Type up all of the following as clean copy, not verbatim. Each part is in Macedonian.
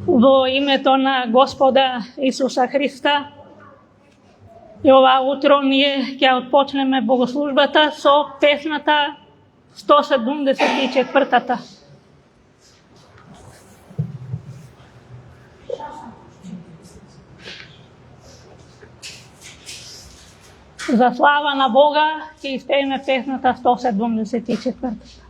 Во името на Господа Исуса Христа, и ова утро ние ќе отпочнеме богослужбата со песната 174-та. За слава на Бога ќе испееме песната 174-та. Слава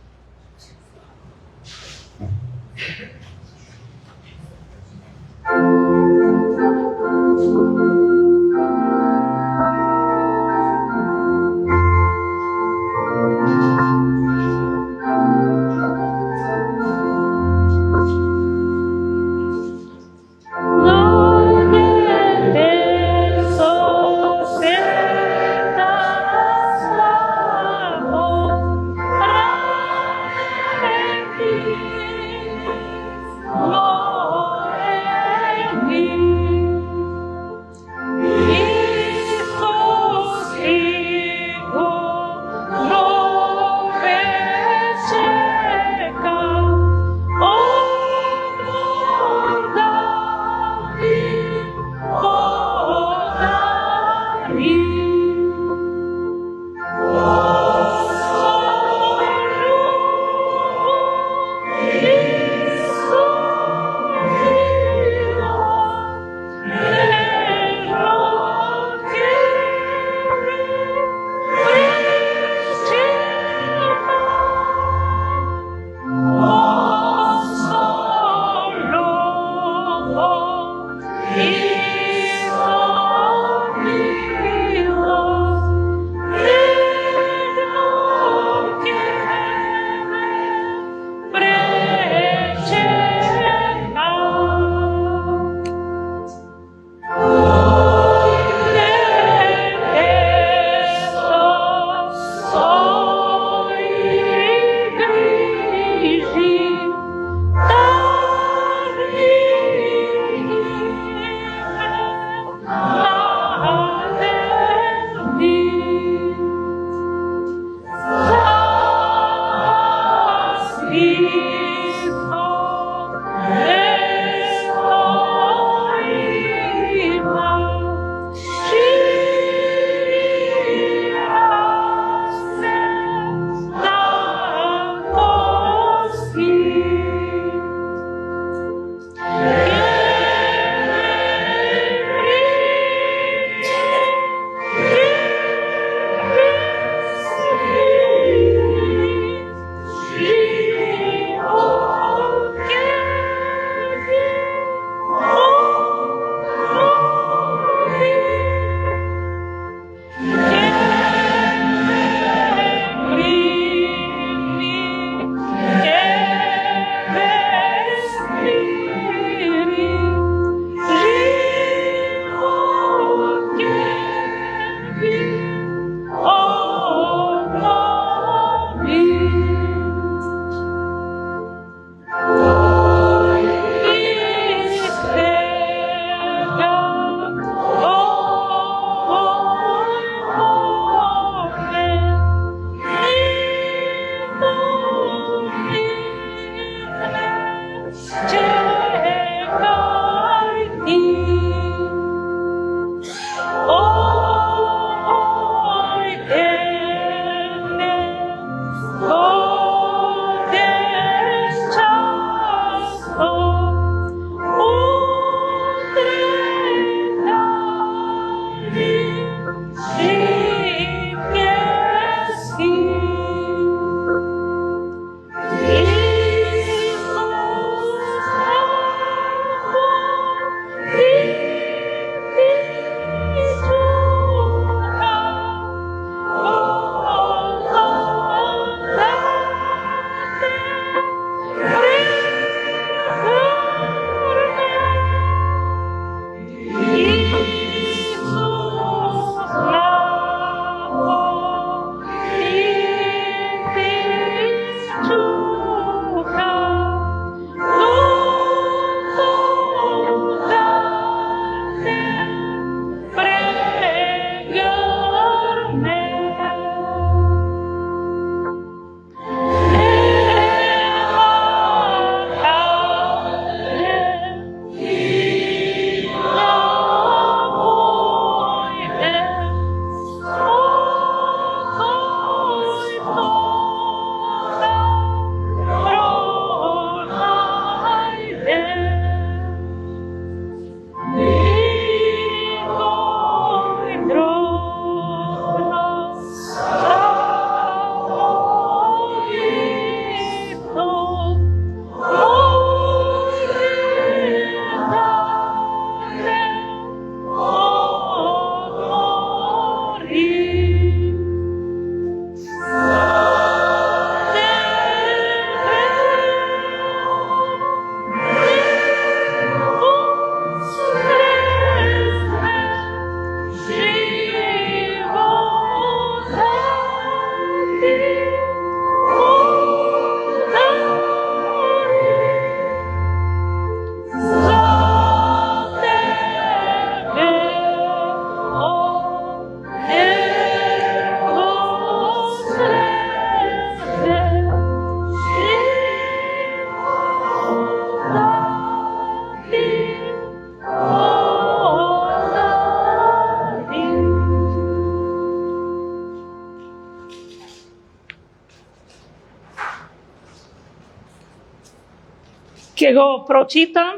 го прочитам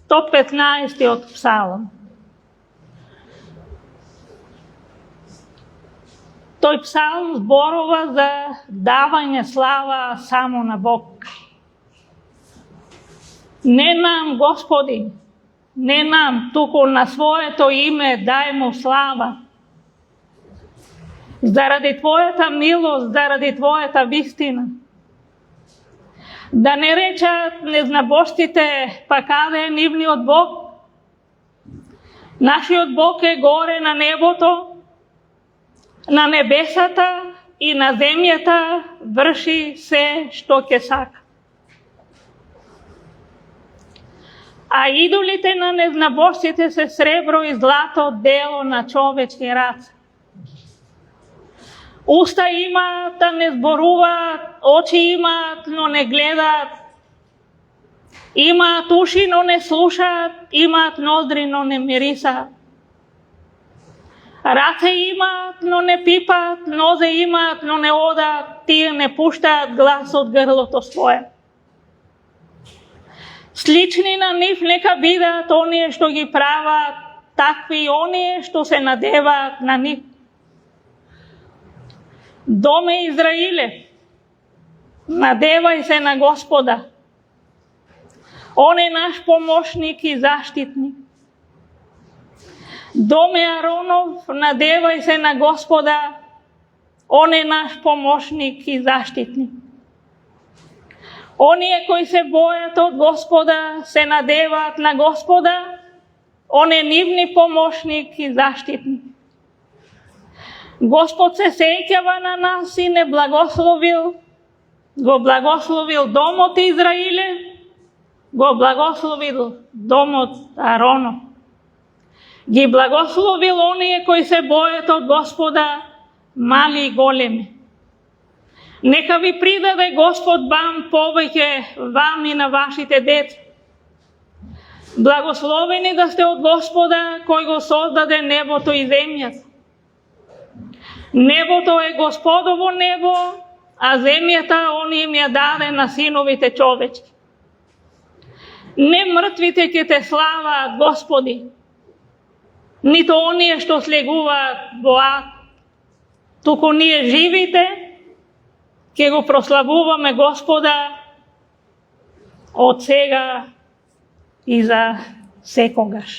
115 псалм. Тој псалм зборува за давање слава само на Бог. Не нам, Господи, не нам, туку на своето име дај му слава. Заради Твојата милост, заради Твојата вистина. Да не речат незнабожците, па каде е нивниот Бог? Нашиот Бог е горе на небото, на небесата и на земјата врши се што ќе сака. А идолите на незнабожците се сребро и злато, дело на човечки раце. Уста имаат, да не зборуваат, очи имаат, но не гледаат. Имаат уши, но не слушаат, имаат ноздри, но не мирисаат. Раце имаат, но не пипаат, нозе имаат, но не одаат, тие не пуштаат глас од грлото свое. Слични на нив нека бидат оние што ги прават, такви и оние што се надеваат на нив. Доме Израиле, надевај се на Господа. Он е наш помошник и заштитник. Доме Аронов, надевај се на Господа. Он е наш помошник и заштитник. Оние кои се бојат од Господа, се надеваат на Господа. Он е нивни помошник и заштитник. Господ се сеќава на нас и не благословил. Го благословил домот Израиле, го благословил домот Аронов. Ги благословил оние кои се бојат од Господа, мали и големи. Нека ви придаде Господ вам повеќе, вам и на вашите деца. Благословени да сте од Господа, кој го создаде небото и земјата. Небото е Господово небо, а земјата он им ја даде на синовите човечки. Не мртвите ќе те славаат, Господи, нито оние што слегуваат во ад, туку ние живите ќе го прославуваме Господа од сега и за секогаш.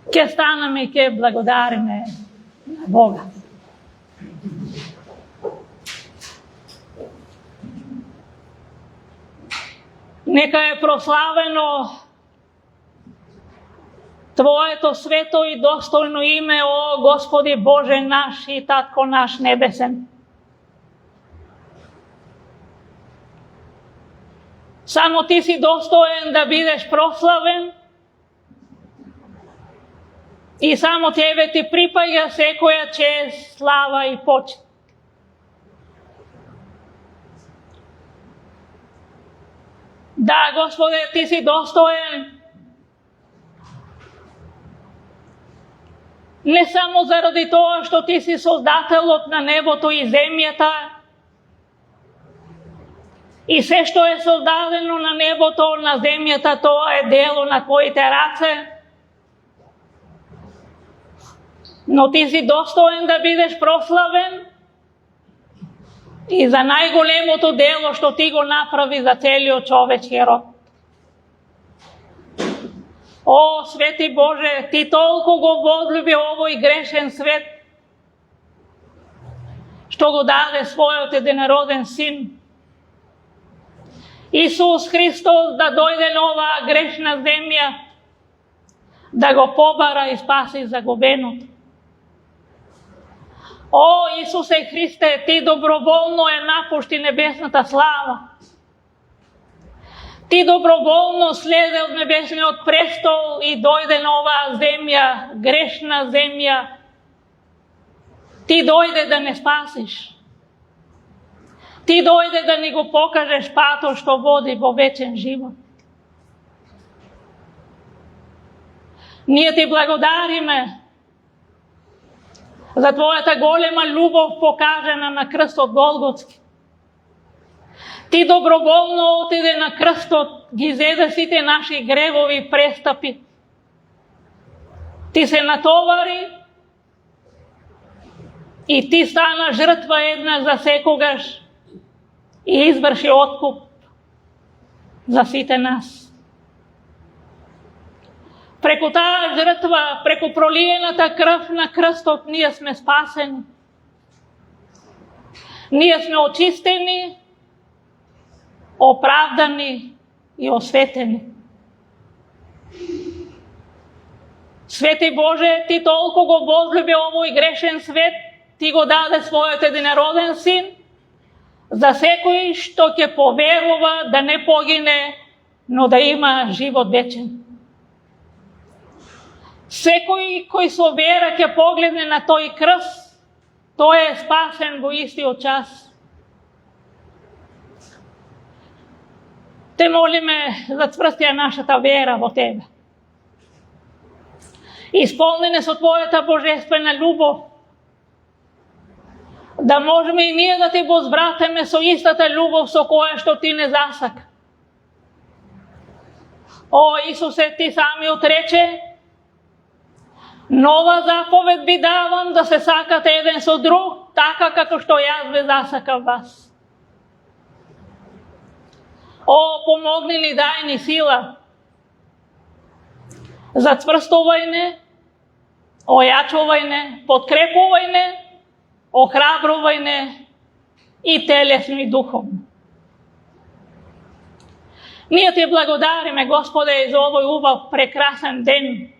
Ќе станеме и ќе благодариме на Бога. Нека е прославено Твоето свето и достојно име, о Господи Боже наш и Татко наш небесен. Само Ти си достоен да бидеш прославен и само Тебе Ти припаѓа секоја чест, слава и почит. Да, Господе, Ти си достоен не само заради тоа што Ти си создателот на небото и земјата и се што е создадено на небото, на земјата, тоа е дело на Твоите раце, но Ти си достоен да бидеш прославен и за најголемото дело што Ти го направи за целиот човечки род. О, Свети Боже, Ти толку го возлюби овој грешен свет, што го даде својот единороден син, Исус Христос, да дојде на оваа грешна земја, да го побара и спаси загубеното. О, Исусе Христе, Ти доброволно е напушти небесната слава. Ти доброволно следе од небесниот престол и дојде на оваа земја, грешна земја. Ти дојде да не спасиш. Ти дојде да ни го покажеш патот што води во вечен живот. Ние Ти благодариме за Твојата голема љубов покажена на крстот Голготски. Ти доброволно отиде на крстот, ги зеде сите наши гревови и престапи. Ти се натовари и ти стана жртва една за секогаш и изврши откуп за сите нас. Преку таа жртва, преку пролиената крв на крстот, ние сме спасени. Ние сме очистени, оправдани и осветени. Свети Боже, ти толку го возлюби овој грешен свет, ти го даде својот единороден син, за секој што ќе поверува да не погине, но да има живот вечен. Секој кој со вера ќе погледне на тој крст, тој е спасен во истиот час. Те молиме да цврстија нашата вера во Тебе. Исполнене со Твојата божествена љубов, да можеме и ние да Ти возвратиме со истата љубов со која што Ти не засака. О, Исусе, Ти самиот рече: нова заповед ви давам, да се сакате еден со друг, така како што јас ве засакав вас. О, помогни ни, дај ни сила. Зацврстувај не, ојачувај не, подкрепувај не, охрабрувај не и телесно и духовно. Ние Ти благодариме, Господе, за овој убав, прекрасен ден.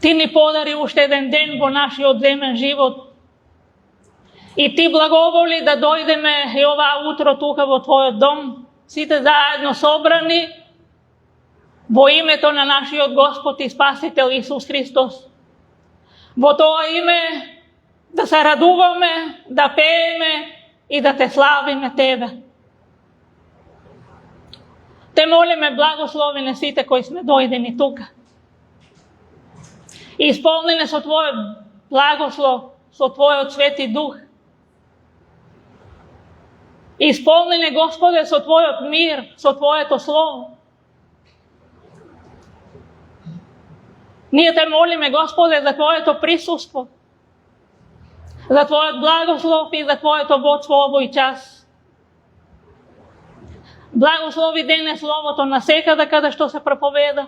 Ти ни подари уште еден ден во нашиот земен живот. И Ти благоволи да дојдеме и оваа утро тука во Твојот дом, сите заедно собрани, во името на нашиот Господ и Спасител Исус Христос. Во тоа име да се радуваме, да пееме и да Те славиме Тебе. Те молиме, благослови на сите кои сме дојдени тука. Исполнене со Твојот благослов, со Твојот Свети Дух. Исполнене, Господе, со Твојот мир, со Твоето Слово. Ние Те молиме, Господе, за Твоето присуство, за Твојот благослов и за Твоето водство овој час. Благослови денес Словото на секаде каде што се проповеда.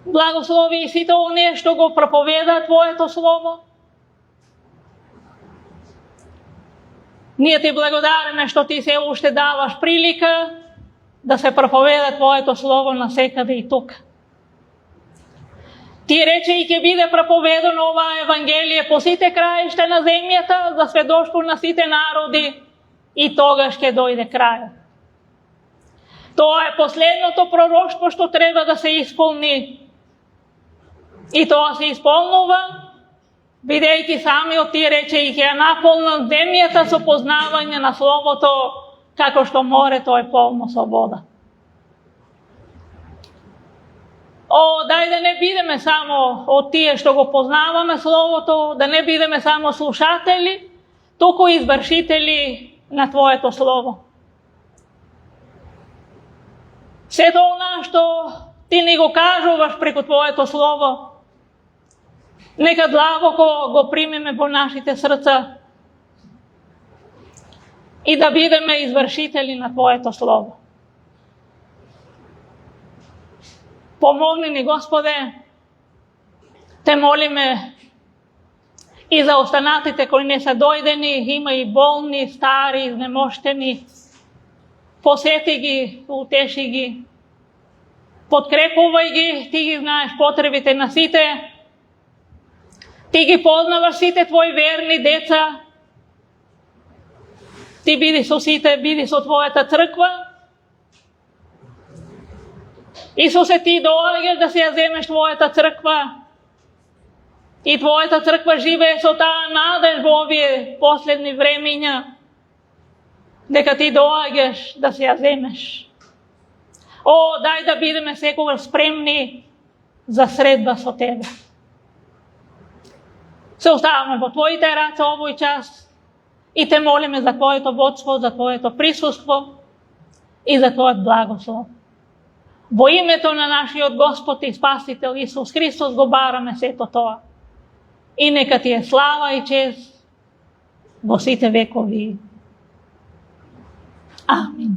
Благослови и сите оние што го проповеда Твоето Слово. Ние Ти благодариме што Ти се уште даваш прилика да се проповеда Твоето Слово на секаде и тука. Ти рече и ќе биде проповедано ова Евангелие по сите краишта на земјата, за сведоштво на сите народи, и тогаш ќе дојде крајот. Тоа е последното пророштво што треба да се исполни. И тоа се исполнува, бидејќи самиот Ти рече и ќе наполнат земјата со познавање на Словото, како што морето е полно со вода. О, дај да не бидеме само од тие што го познаваме Словото, да не бидеме само слушатели, туку извршители на Твоето Слово. Сето она што Ти ни го кажуваш преку Твоето Слово, нека длабоко го примеме во нашите срца и да бидеме извршители на Твоето Слово. Помогни ни, Господе, Те молиме и за останатите кои не се дојдени, има и болни, стари, изнемоштени. Посети ги, утеши ги, подкрепувај ги, Ти ги знаеш потребите на сите, Ти ги познаваш сите Твои верни деца, Ти биди со сите, биди со Твојата црква. Исусе, Ти доаѓаш да си ја земеш Твојата црква и Твојата црква живее со таа надеж во овие последни времиња, дека Ти доаѓаш да си ја земеш. О, дај да бидеме секогаш спремни за средба со Тебе. Се оставаме во Твоите раце овој час И те молиме за Твоето водство, за Твоето присуство и за Твојот благослов. Во името на нашиот Господ и Спасител Исус Христос го бараме сето тоа. И нека Ти е слава и чест во сите векови. Амин.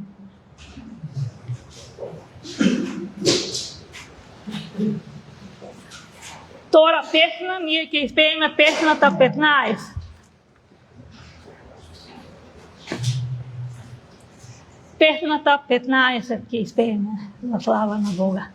Втора песна, ние ќе испееме песната 15. Песната 15 ќе испееме за слава на Бога.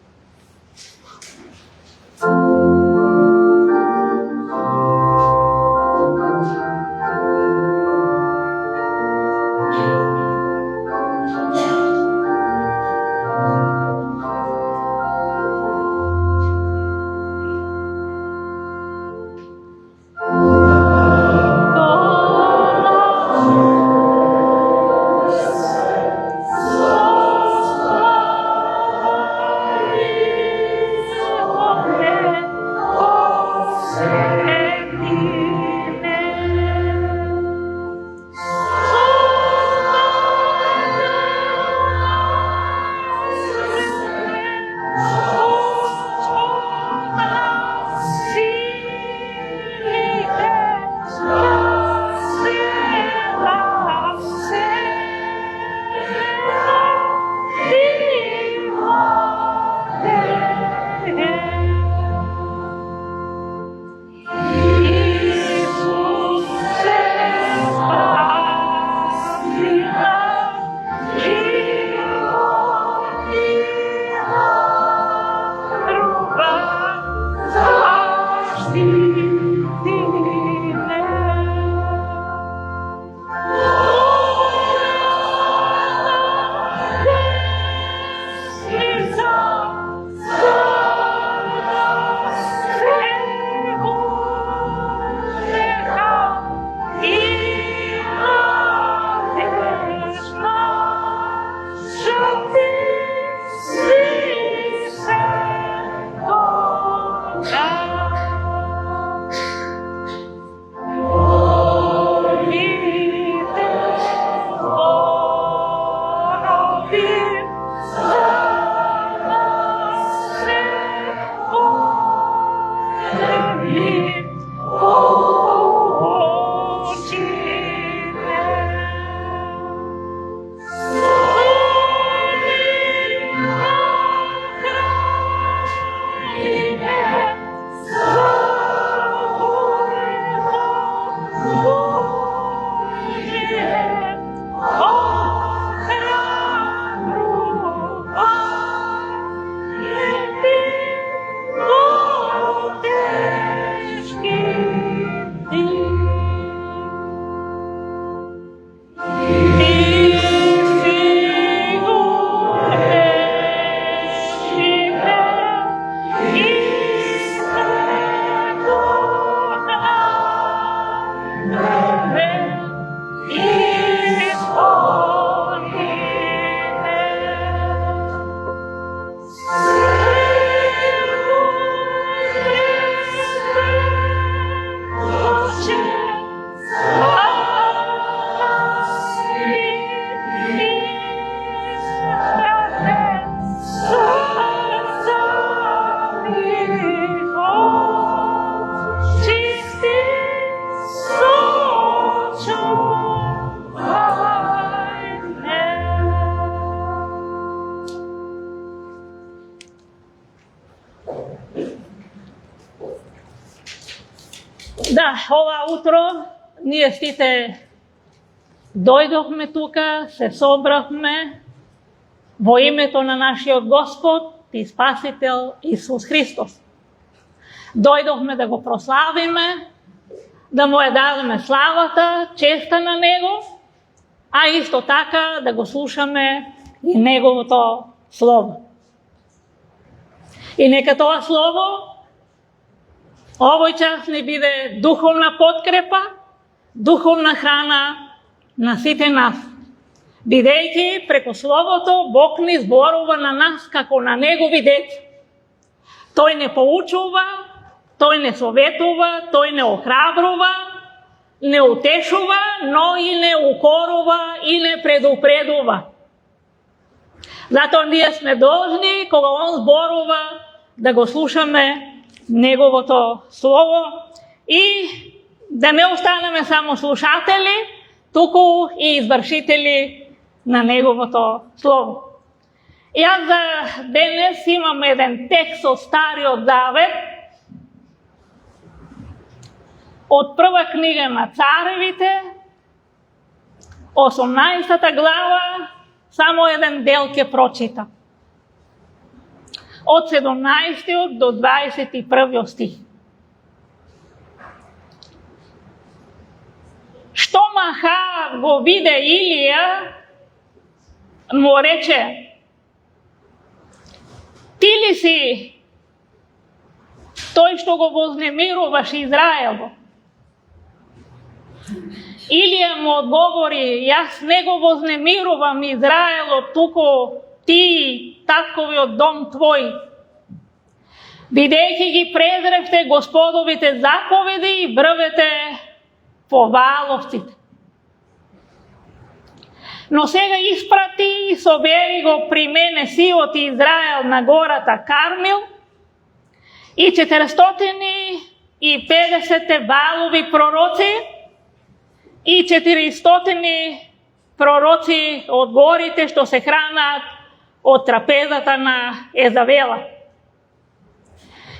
Да, ова утро ние сите дојдовме тука, се собравме во името на нашиот Господ и Спасител Исус Христос. Дојдовме да го прославиме, да му ја дадеме славата, честа на Него, а исто така да го слушаме и Неговото Слово. И нека тоа Слово овој час не биде духовна подкрепа, духовна храна на сите нас. Бидејќи преку Словото Бог ни зборува на нас како на Негови деца. Тој не поучува, Тој не советува, Тој не охрабрува не утешува, но и не укорува и не предупредува. Затоа ние сме должни, кога он зборува, да го слушаме неговото слово и да не останеме само слушатели, туку и извршители на неговото слово. И аз за денес имам еден текст од Стариот Завет, од прва книга на Царевите, 18 глава, само еден дел ќе прочитам. Од 17 до 21 стих. Штом Ахав го виде Илија, му рече: ти ли си тој што го вознемируваш Израело? Илија му одговори: јас не го вознемирувам Израело, туку ти, татковиот дом твој, бидејќи ги презревте Господовите заповеди и врвете по Вааловците. Но сега испрати и собери го при мене сиот Израел на гората Кармил и 450 Ваалови пророци и 400 пророци од горите што се хранат од трапезата на Езавела.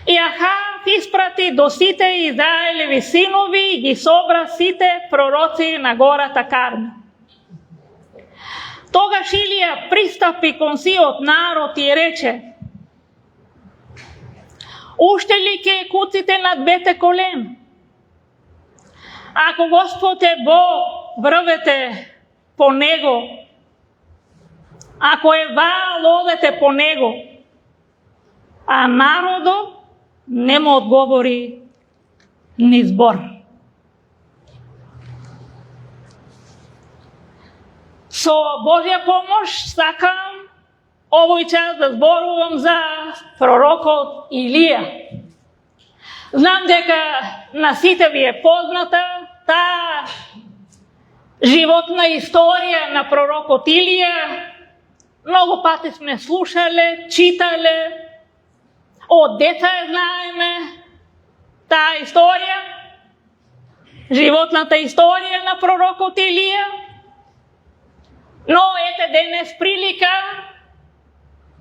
И Ахав испрати до сите Израелеви синови и ги собра сите пророци на гората Кармил. Тогаш Илија пристапи кон сиот народ и рече: уште ли ќе куците на двете колена? Ако Господ е Бог, врвете по него. Ако е Ваал, одете по него. А народот не му одговори ни збор. Со Божја помош сакам овој час да зборувам за пророкот Илија. Знам дека на сите ви е позната таа животна историја на пророкот Илија. Многу пати сме слушале, читале, од деца ја знаеме таа историја, животната историја на пророкот Илија. Но ете денес прилика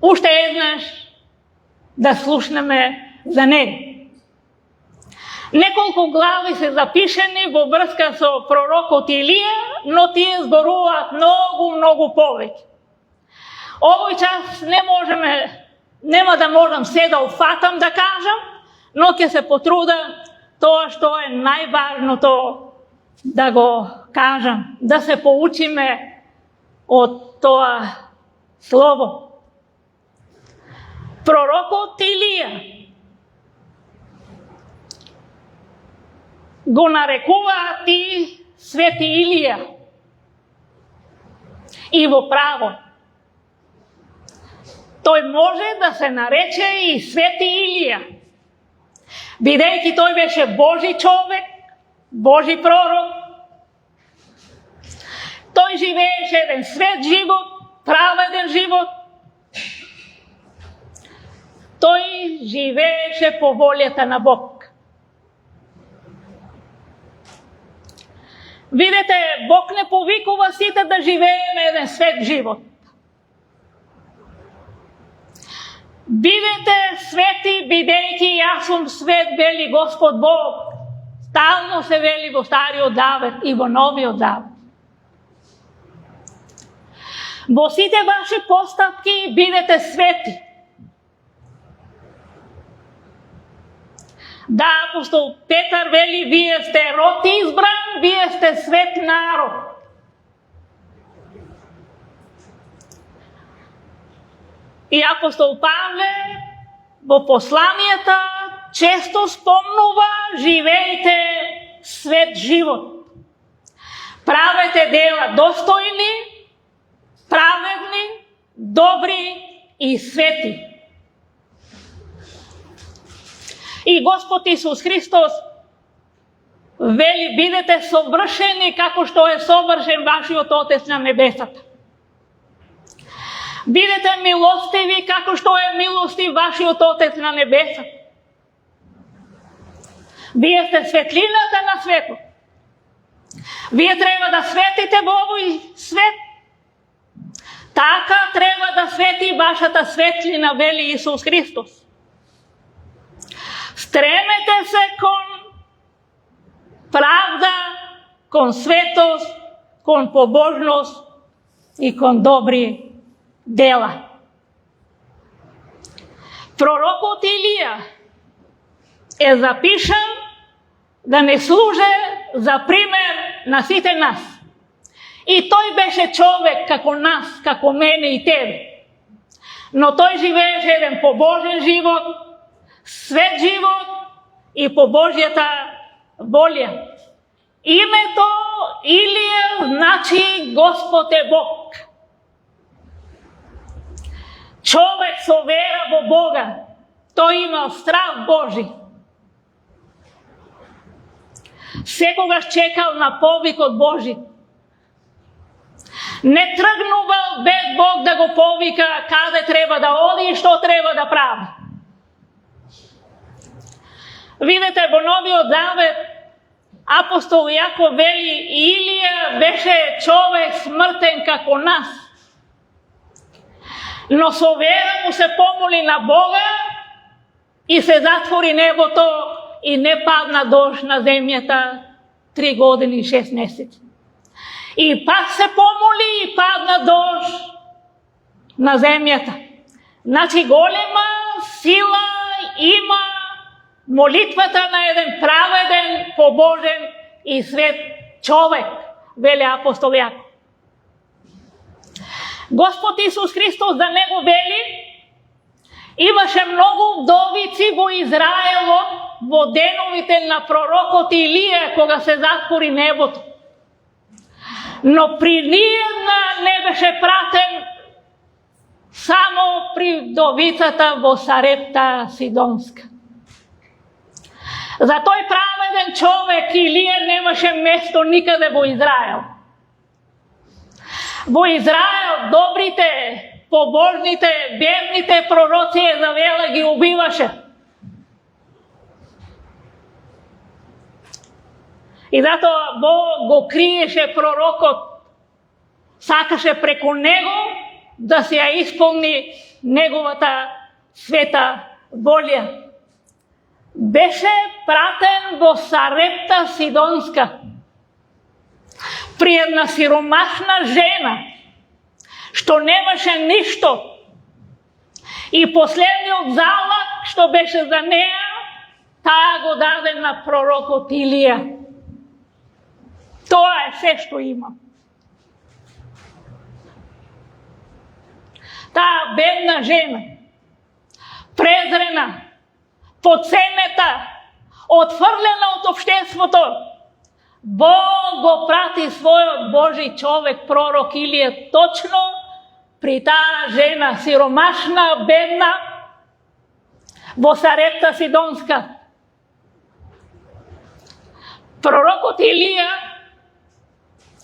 уште еднаш да слушнеме за него. Неколку глави се запишени во врска со пророкот Илија, но тие зборуваат многу повеќе. Овој час нема да можам се да уфатам да кажам, но ќе се потрудам тоа што е најважното да го кажам, да се поучиме од тоа слово. Пророкот Илија го нарекуваат и Свети Илија и во право. Тој може да се нарече и Свети Илија, бидејќи тој беше Божи човек, Божи пророк. Тој живееше еден свет живот, праведен живот. Тој живееше по волјата на Бог. Видете, Бог не повикува сите да живееме еден свет живот. Бидете свети, бидејќи јас сум свет, вели Господ Бог. Стално се вели во Стариот Завет и во Новиот Завет. Во сите ваши постапки бидете свети. Да, апостол Петар вели: вие сте род избран, вие сте свет народ. И апостол Павле во посланијата често спомнува: живеете свет живот. Правете дела достојни, праведни, добри и свети. И Господ Исус Христос вели, бидете совршени како што е совршен вашиот Отец на небесата. Бидете милостиви како што е милостив вашиот Отец на небесата. Вие сте светлината на светот. Вие треба да светите во овој свет. Така треба да свети вашата светлина, вели Исус Христос. Стремете се кон правда, кон светост, кон побожност и кон добри дела. Пророкот Илија е запишан да не служе за пример на сите нас. И тој беше човек како нас, како мене и тебе. Но тој живееше еден побожен живот, свет живот и по Божјата волја. Името Илија значи Господ е Бог. Човек со вера во Бога, тој имал страх Божи. Секогаш чекал на повикот Божи. Не тргнувал без Бог да го повика каде треба да оди и што треба да прави. Видете, во Новиот Завет апостол Јаков вели, Илија беше човек смртен како нас. Но со вера му се помоли на Бога и се затвори небото и не падна дожд на земјата 3 години и 6 месеци. И пак се помоли и падна дожд на земјата. Значи голема сила има молитвата на еден праведен, побожен и свет човек, вели апостол Јаков. Господ Исус Христос за него вели, имаше многу вдовици во Израелот во деновите на пророкот Илија, кога се затвори небото. Но при ниједна не беше пратен, само при вдовицата во Сарепта Сидонска. За тој праведен човек Илија немаше место никаде во Израел. Во Израел добрите, побожните, верните пророци Езавела ги убиваше. И затоа Бог го криеше пророкот, сакаше преку него да се ја исполни неговата света волја. Беше пратен во Сарепта Сидонска при една сиромашна жена, што немаше ништо. И последниот залог што беше за неа, таа го даде на пророкот Илија. Тоа е се што има. Таа бедна жена, презрена, подценета, отфрлена од општеството, Бог го прати својот Божи човек, пророк Илија, точно при таа жена, сиромашна, бедна, во Сарепта Сидонска. Пророкот Илија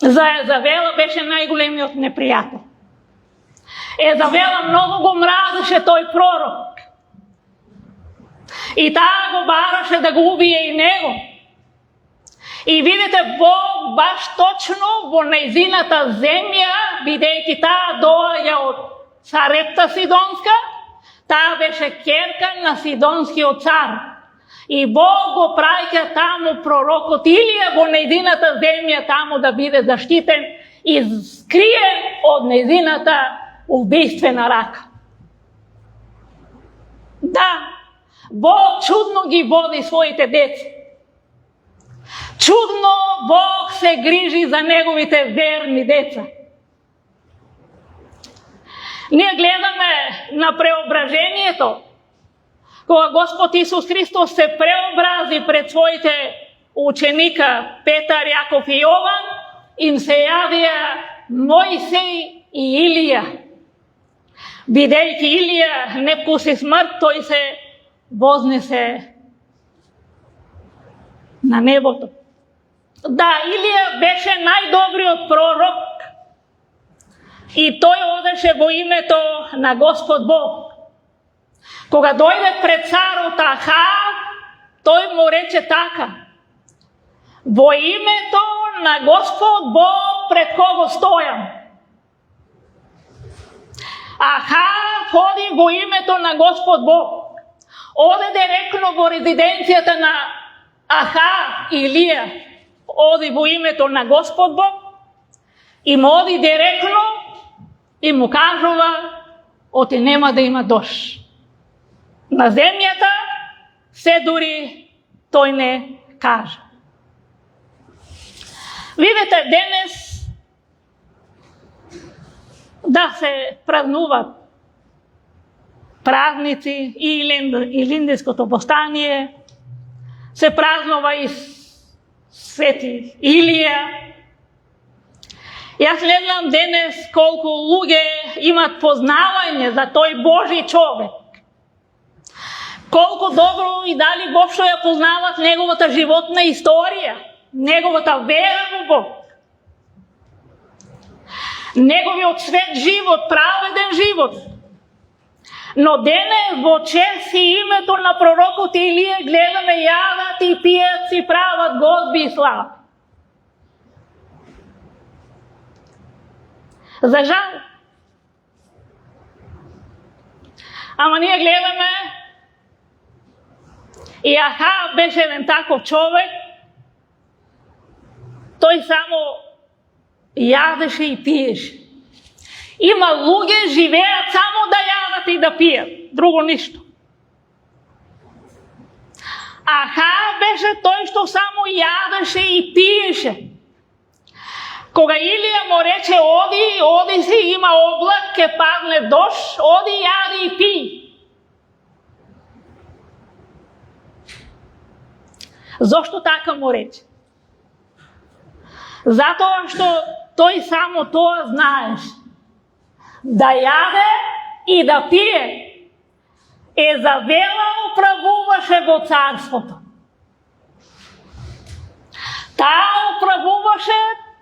за Езавела беше најголемиот непријател. Езавела многу го мразеше тој пророк. И таа го бараше да го убие и него. И видите, Бог баш точно во нејзината земја, бидејќи таа доаѓа од Сарепта Сидонска, таа беше ќерка на Сидонскиот цар. И Бог го праќа таму пророкот Илија во нејзината земја, таму да биде заштитен и скриен од нејзината убиствена рака. Да, Бог чудно ги води своите деца. Чудно Бог се грижи за неговите верни деца. Ние гледаме на преображението, кога Господ Исус Христос се преобрази пред своите ученика Петар, Јаков и Јован, им се јавија Мојсей и Илија. Бидејќи Илија не вкуси смрт, тој се вознесе на небото. Да, Илија беше најдобриот пророк и тој одеше во името на Господ Бог. Кога дојде пред царот Ахав, тој му рече така: во името на Господ Бог пред кого стојам. Ахав ходи во името на Господ Бог. Оде директно во резиденцијата на Ахав, Илија оди во името на Господ Бог и му оди директно и му кажува: оти нема да има дожд на земјата, се дури тој не кажа. Видите, денес да се празнуват празници и Илинденското востание, се празнува и Свети Илија. Јас не знам денес колку луѓе имат познавање за тој Божи човек. Колку добро и дали воопшто ја познават неговата животна историја, неговата вера во Бог, неговиот свет живот, праведен живот. Но денес во чест и името на пророкот Илија гледаме јадат и пијат си, прават годби и слава. За жал. Ама ние гледаме и Ахав беше еден таков човек. Тој само јадеше и пиеше. Има луѓе живеат само да јадат и да пијат, друго ништо. Ахав беше тој што само јадеше и пиеше. Кога Илија му рече: оди си, има облак, ке падне дожд, оди, јади и пи. Зошто така му рече? Затоа што тој само тоа знаеше. Да јаде и да пие. Езавела управуваше во царството. Таа управуваше,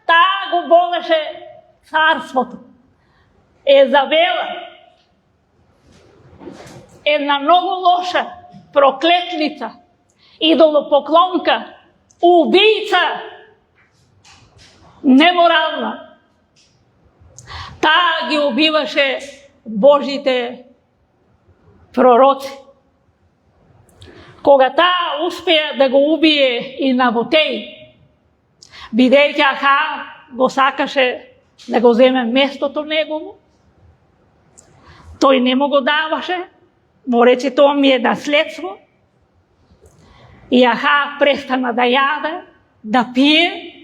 таа го водеше царството. Езавела, една многу лоша проклетница, идолопоклонка, убица, неморална. Таа ги убиваше Божите пророци. Кога таа успеа да го убие и Навотеј, бидејќи Ахав го сакаше да го земе местото негово, тој не му го даваше, му рече: тоа ми е наследство. И Ахав престана да јаде, да пие,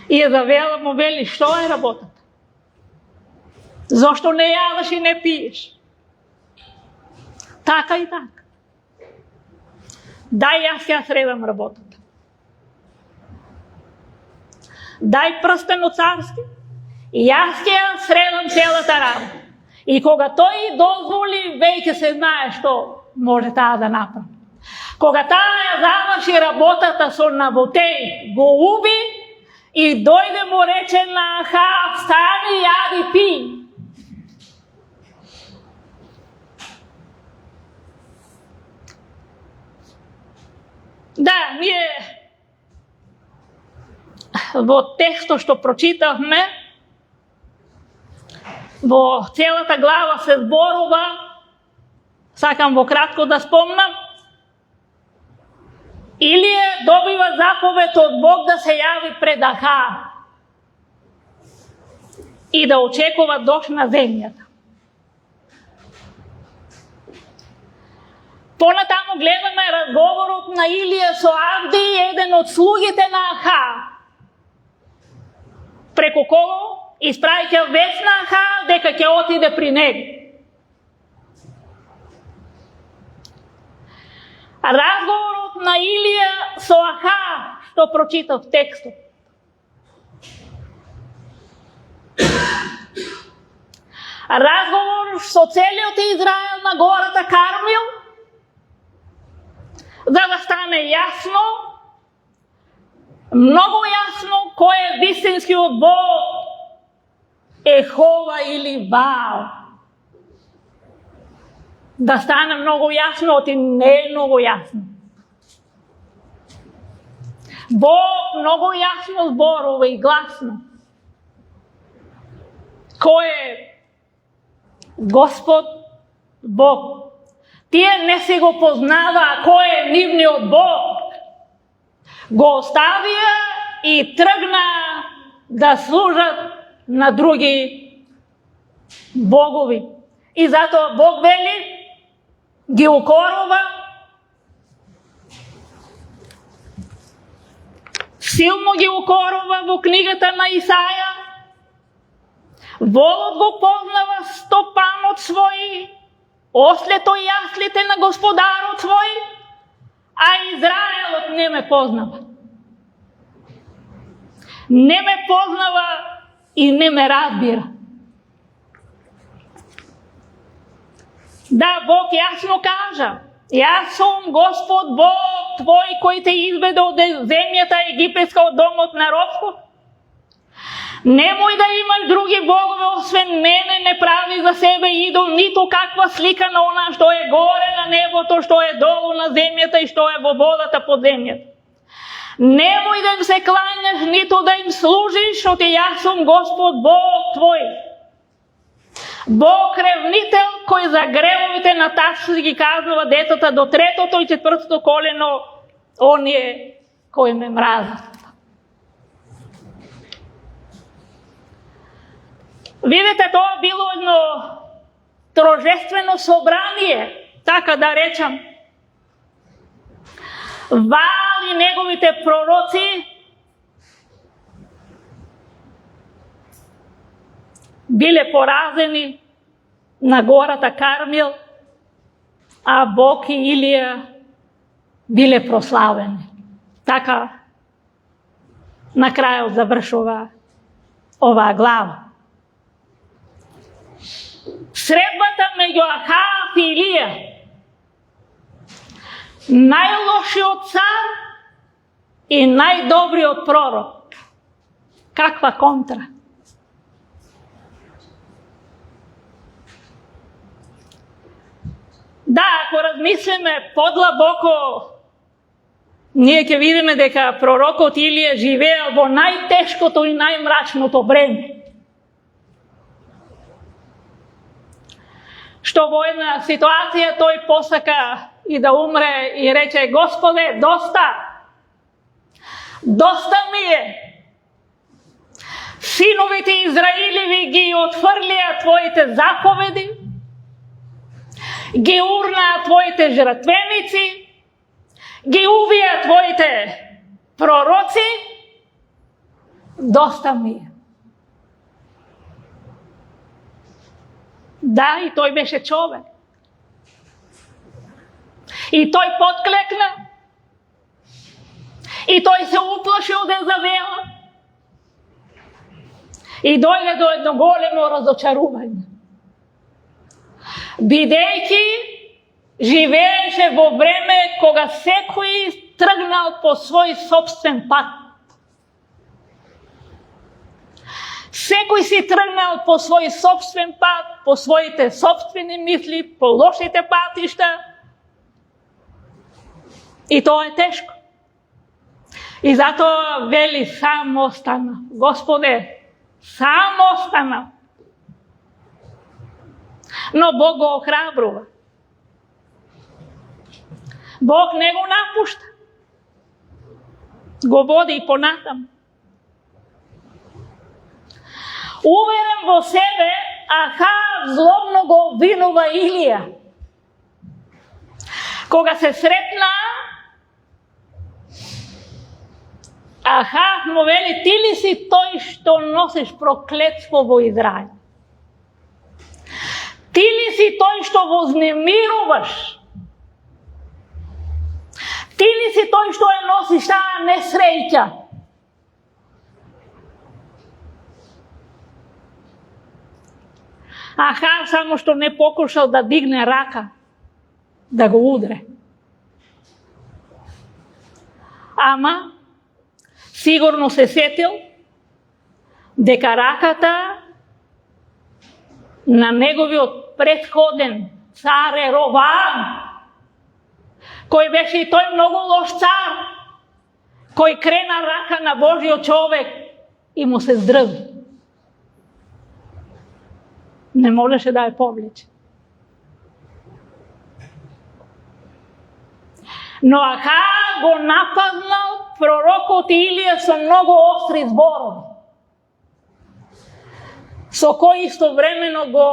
и Езавела му вели: што е работата? Зошто не јадеш и не пиеш? Така и така. Дај јас ја средам работата. Дај прстено царски и јас ќе ја средам целата работа. И кога тој дозволи, веќе се знае што може таа да направи. Кога таа ја заврши работата со Навотеј, го уби и дојде му рече на Ахав: стани, јади, пи. Да, ние во текстот што прочитавме, во целата глава се зборува, сакам во кратко да спомнам, Илија добива заповед од Бог да се јави пред Ахав и да очекува дожд на земјата. Понатаму гледаме разговорот на Илија со Авди, еден од слугите на Ахав, преку кого испраќа вест на Ахав дека ќе отиде при него. Разговорот на Илија со Ахав, што прочитав текстот. Разговор со целиот Израел на гората Кармил, за да стане јасно Многу јасно кој е вистинскиот Бог, Ехова или Ваал. Да стане многу јасно, оти не е многу јасно. Бог многу јасно зборува и гласно. Кој е Господ Бог. Тие не си го познаваа кој е нивниот Бог. Го оставија и тргна да служат на други богови. И затоа Бог вели, ги укорува, силно ги укорува во книгата на Исаја. Волот го познава стопанот свој, ослето и јаслите на господарот свој, а Израелот не ме познава. Не ме познава и не ме разбира. Да, Бог јасно кажа, јас сум Господ Бог твој кој те изведе од земјата египетска, од домот на робство. Немој да имаш други богове освен мене, не прави за себе идол, ниту каква слика на она што е горе на небото, што е долу на земјата и што е во водата под земјата. Немој да им се кланеш, ниту да им служиш, оти јас сум Господ Бог твој. Бог ревнител кој за гревовите на тачно ги казнува децата до 3-то и 4-то колено, оние кои ме мразат. Видите, тоа било едно торжествено собрание, така да речам. Ваал и неговите пророци биле поразени на гората Кармил, а Бог и Илија биле прославени. Така на крајот завршува оваа глава. Средбата меѓу Ахав и Илија, најлошиот цар и најдобриот пророк. Каква контра? Да, ако размислиме подлабоко, ние ќе видиме дека пророкот Илија живеел во најтешкото и најмрачното време. Што во една ситуација тој посака и да умре и рече: Господе, доста! Доста ми е! Синовите Израилеви ги отфрлија твоите заповеди, ги урнаа твоите жртвеници, ги увија твоите пророци. Доста ми е. Да, и тој беше човек. И тој потклекна. И тој се уплаши од Езавела. И дојде до едно големо разочарување. Бидејќи живееше во време кога секој тргнал по свој собствен пат. Секој си тргнал по свој собствен пат, по своите собствени мисли, по лошите патишта. И тоа е тешко. И затоа вели: сам остана. Господе, сам остана. Но Бог го охрабрува. Бог не го напушта. Го води и понатам. Уверен во себе, Ахав злобно го обвинува Илија. Кога се сретна, Ахав му вели: ти ли си тој што носиш проклетство во Израил? Ти ли си тој што вознемируваш? Ти ли си тој што ја носиш таа несреќа? Ахав само што не покушал да дигне рака, да го удре. Ама, сигурно се сетил дека раката на неговиот претходен цар Ровоам, кој беше и тој многу лош цар, кој крена рака на Божиот човек и му се здрави. Не можеше да ја повлече. Но Ахав го нападнал пророкот Илија со многу остри зборови, со кој истовремено го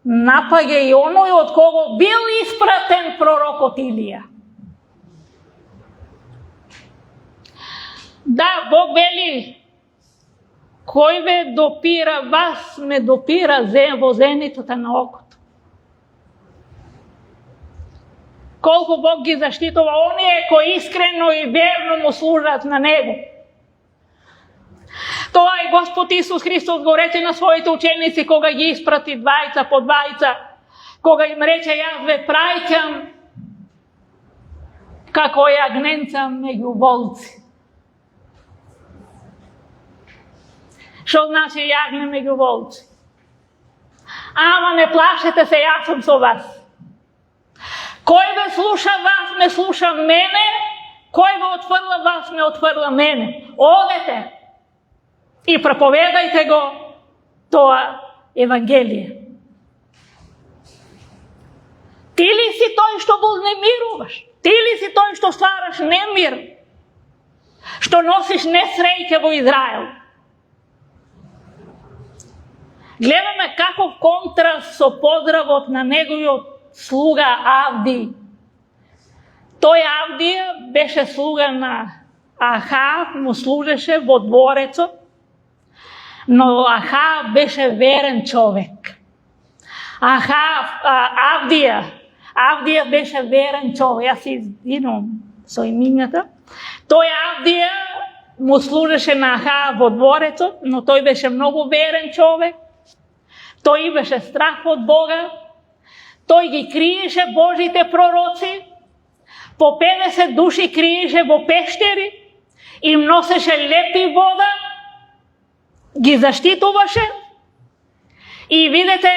напаѓа и оној од кого бил испратен пророкот Илија. Да, Бог вели, кој ве допира, вас ме допира во зеницата на окото. Колку Бог ги заштитува оние кои искрено и верно му служат на Него. Тоа и Господ Исус Христос го рече на своите ученици кога ги испрати двајца по двајца, кога им рече јас ве праќам како јагненца меѓу волци. Што значи јагне меѓу волци? Ама не плашете се, јас сум со вас. Кој ве слуша вас, ме слуша мене, кој ве отфрла вас, ме отфрла мене. Одете и проповедајте го тоа Евангелие. Ти ли си тој што го немируваш? Ти ли си тој што ствараш немир? Што носиш несреќа во Израел? Гледаме каков контраст со поздравот на неговиот слуга Авди. Тој Авдија беше слуга на Ахав, му служеше во дворецот, но Ахав беше верен човек. Авдија беше верен човек. Јас се извинувам со имињата. Тој Авдија му служеше на Ахав во дворецот, но тој беше многу верен човек. Тој имаше страх од Бога. Тој ги криеше Божите пророци. По 50 души криеше во пештери. Им носеше лепи вода. Ги заштитуваше. И видете,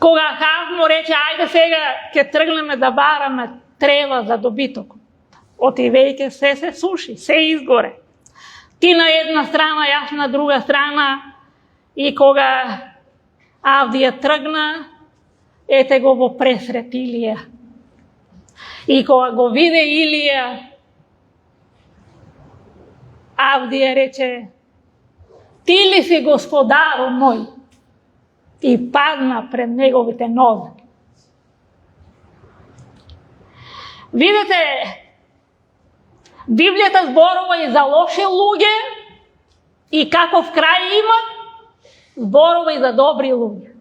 кога Ахав му рече, ајде сега ќе тргнеме да бараме трева за добиток. Отивејќи се суши, се изгоре. Ти на една страна, јас на друга страна. И кога Авдија тргна, ете го во пресрет Илија. И кога го виде Илија, Авдија рече, ти ли си господару мој? И падна пред неговите ноги. Видите, Библијата зборува и за лоши луѓе и каков крај имат, зборува и за добри луѓе.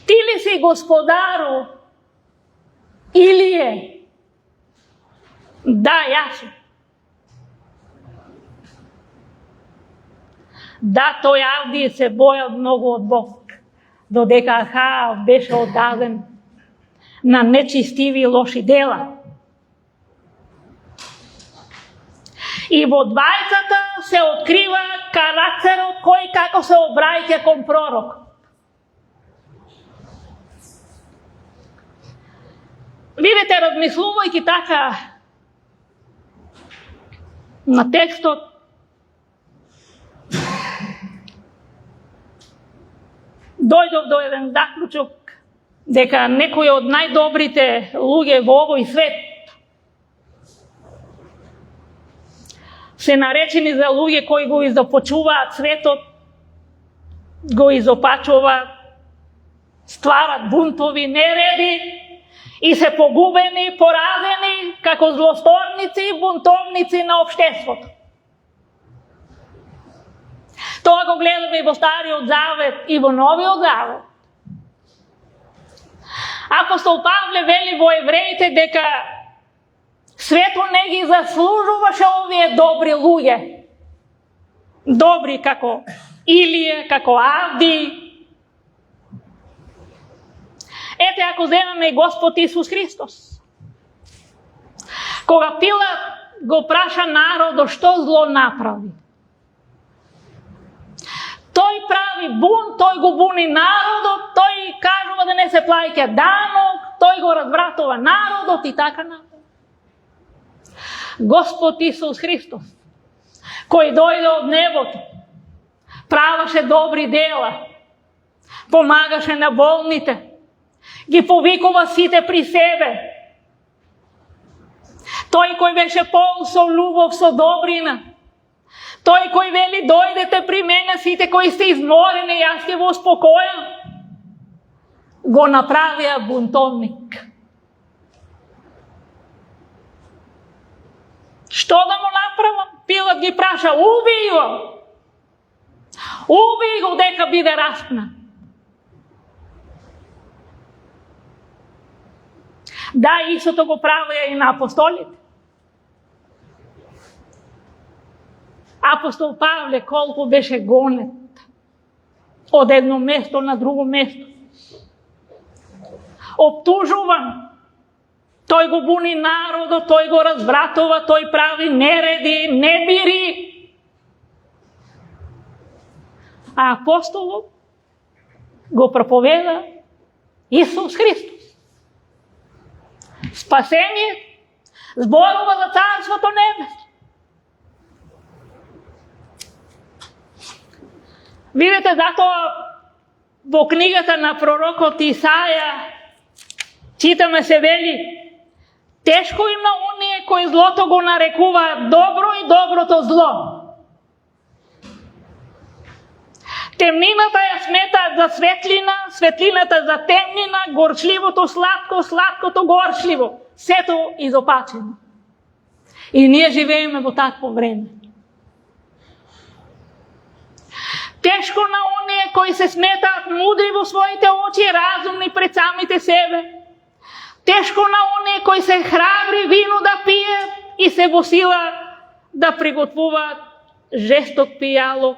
Ти ли си господару Илије? Да, јас сум. Да, тој Авдија се боја многу од Бог, додека Ахав беше оддаден на нечистиви и лоши дела. И во двајцата се открива карактерот кој како се обраќа кон пророк. Видите, размислувајќи така на текстот, дојдов до еден заклучок дека некои од најдобрите луѓе во овој свет се наречени за луѓе кои го изопачуваат светот, го изопачуваат, стварат бунтови, нереди и се погубени, поразени како злосторници и бунтовници на општеството. Тоа го гледаме и во Стариот Завет и во Новиот Завет. Апостол Павле вели во Евреите дека светот не ги заслужуваше овие добри луѓе. Добри како Илија, како Авди. Ете, ако земеме и Господ Исус Христос. Кога Пилат го праша народот што зло направи, тој прави бунт, тој го буни народот, тој кажува да не се плаќа данок, тој го развратува народот и така напред. Господ Исус Христос, кој дојде од небото, праваше добри дела, помагаше на болните, ги повикува сите при себе. Тој кој беше полн со љубов, со добрина, тој кој вели дојдете при мене сите кои сте изморени, јас ќе го успокојам, го направија бунтовник. Што да му направам? Пилат ги праша, убий го! Убий го дека биде распнат. Да, истото го правеа и на апостолите. Апостол Павле колку беше гонет од едно место на друго место. Оптужуван. Тој го буни народот, тој го развратува, тој прави нереди, небири. А апостолот го проповеда Исус Христос. Спасение, зборува за Царството Небесно. Видите, затоа во книгата на пророкот Исаја читаме се вели: тешко им на оние кои злото го нарекуваат добро и доброто зло. Темнината ја сметаат за светлина, светлината за темнина, горчливото сладко, сладкото горчливо. Сето изопачено. И ние живееме во такво време. Тешко на оние кои се сметаат мудри во своите очи, разумни пред самите себе. Тешко на оние кои се храбри вино да пият и се во сила да приготвуваат жесток пијалок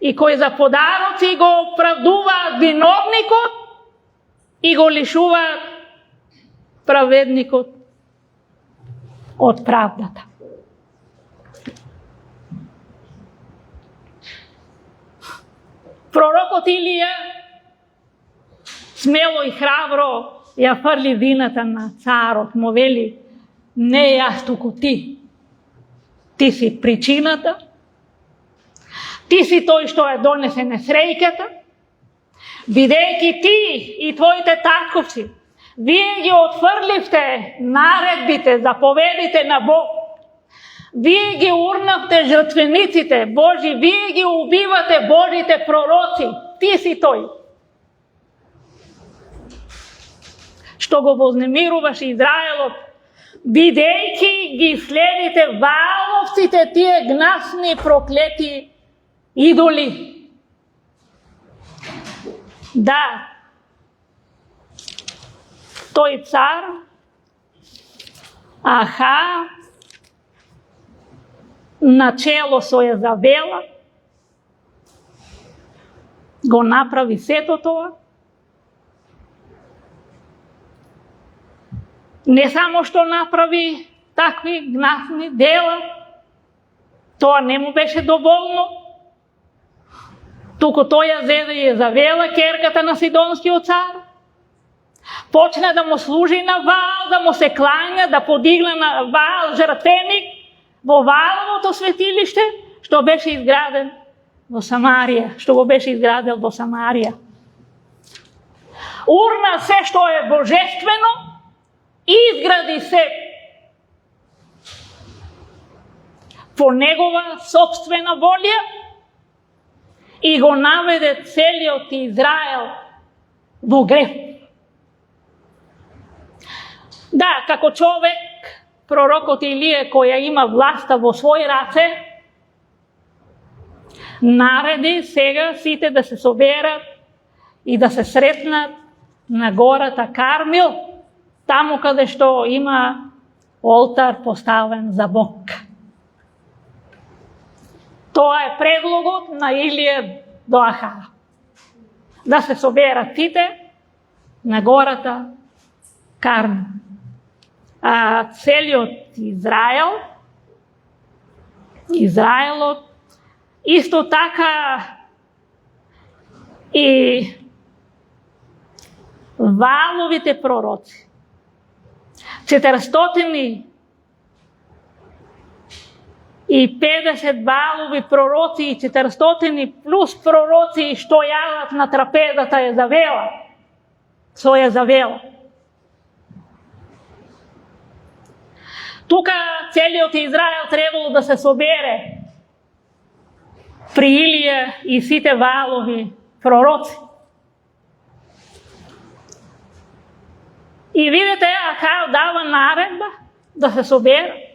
и кои за подароци го оправдуваат виновникот и го лишуваат праведникот од правдата. Пророкот Илија смело и храбро ја фрли вината на царот, му вели: не јас туку ти. Ти си причината, ти си тој што ја донесе несреќата, бидејќи ти и твоите татковци, вие ги отфрливте наредбите, заповедите на Бог. Вие ги урнавте жртвениците Божи, вие ги убивате Божите пророци. Ти си тој што го вознемируваш Израелот, бидејќи ги следите вааловците, тие гнасни проклети идоли. Да, тој цар Аха начело со Језавела го направи сето тоа. Не само што направи такви гнасни дела, тоа не му беше доволно, туку тој ја зеде Језавела, керката на Сидонскиот цар, почна да му служи на Ваал, да му се клања, да подигна на Ваал жртвеник во Вааловото светилиште, што беше изграден во Самарија, што го беше изградил во Самарија. Урна се што е божествено, изгради се по негова собствена волја и го наведе целиот Израел во грев. Да, како човек, пророкот Илија, која има власта во своји раце, нареди сега сите да се соберат и да се сретнат на гората Кармил, таму каде што има олтар поставен за Бог. Тоа е предлогот на Илија до Ахава. Да се соберат сите на гората Кармил. целиот Израелот, исто така и Вааловите пророци. 450 Ваалови пророци и 400 плюс пророци што јадат на трапезата со Језавела. Тука целиот Израел требало да се собере при Илија и сите Ваалови пророци. И видите, Ахав дава наредба да се собере.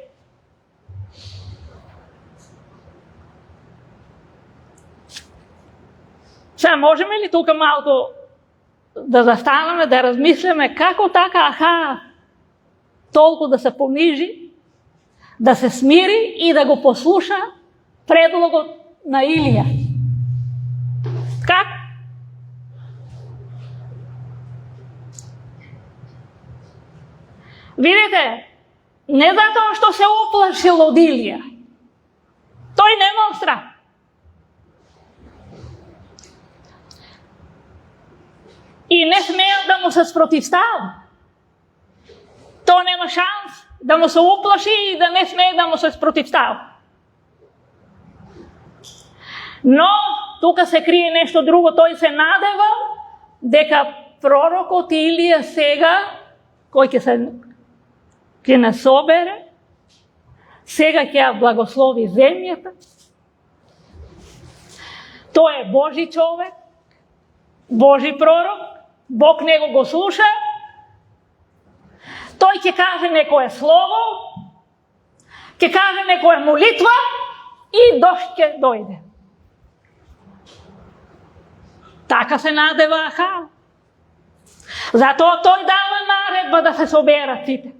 Сега можеме ли тука малку да застанеме, да размислиме како така Ахав толку да се понижи, да се смири и да го послуша предлогот на Илија? Како? Видите, не затоа што се уплашил од Илија. Тој немал страх. И не смеел да му се спротивстава. Тој нема шанс да му се уплаши и да не смее да му се спротивстава. Но тука се крие нешто друго. Тој се надева дека пророкот Илија сега, кој ќе не собере, сега ќе ја благослови земјата. Тој е Божи човек, Божи пророк, Бог него го слуша. Тој ќе каже некое слово, ќе каже некоја молитва и дожд ќе дојде. Така се надева Ахав. Затоа тој дава наредба да се соберат сите.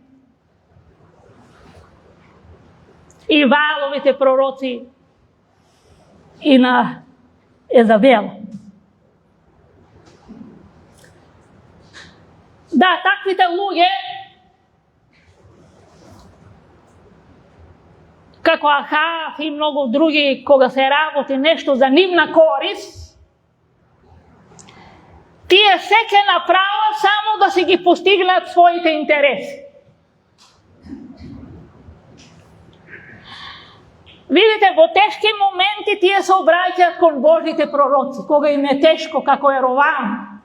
И Вааловите пророци и на Езавела. Да, таквите луѓе, како Ахав и многу други, кога се работи нешто за нивна корист, тие се ќе направат само да си ги постигнат своите интереси. Видите, во тешки моменти тие се обраќаат кон Божите пророци, кога им е тешко, како е Ровам,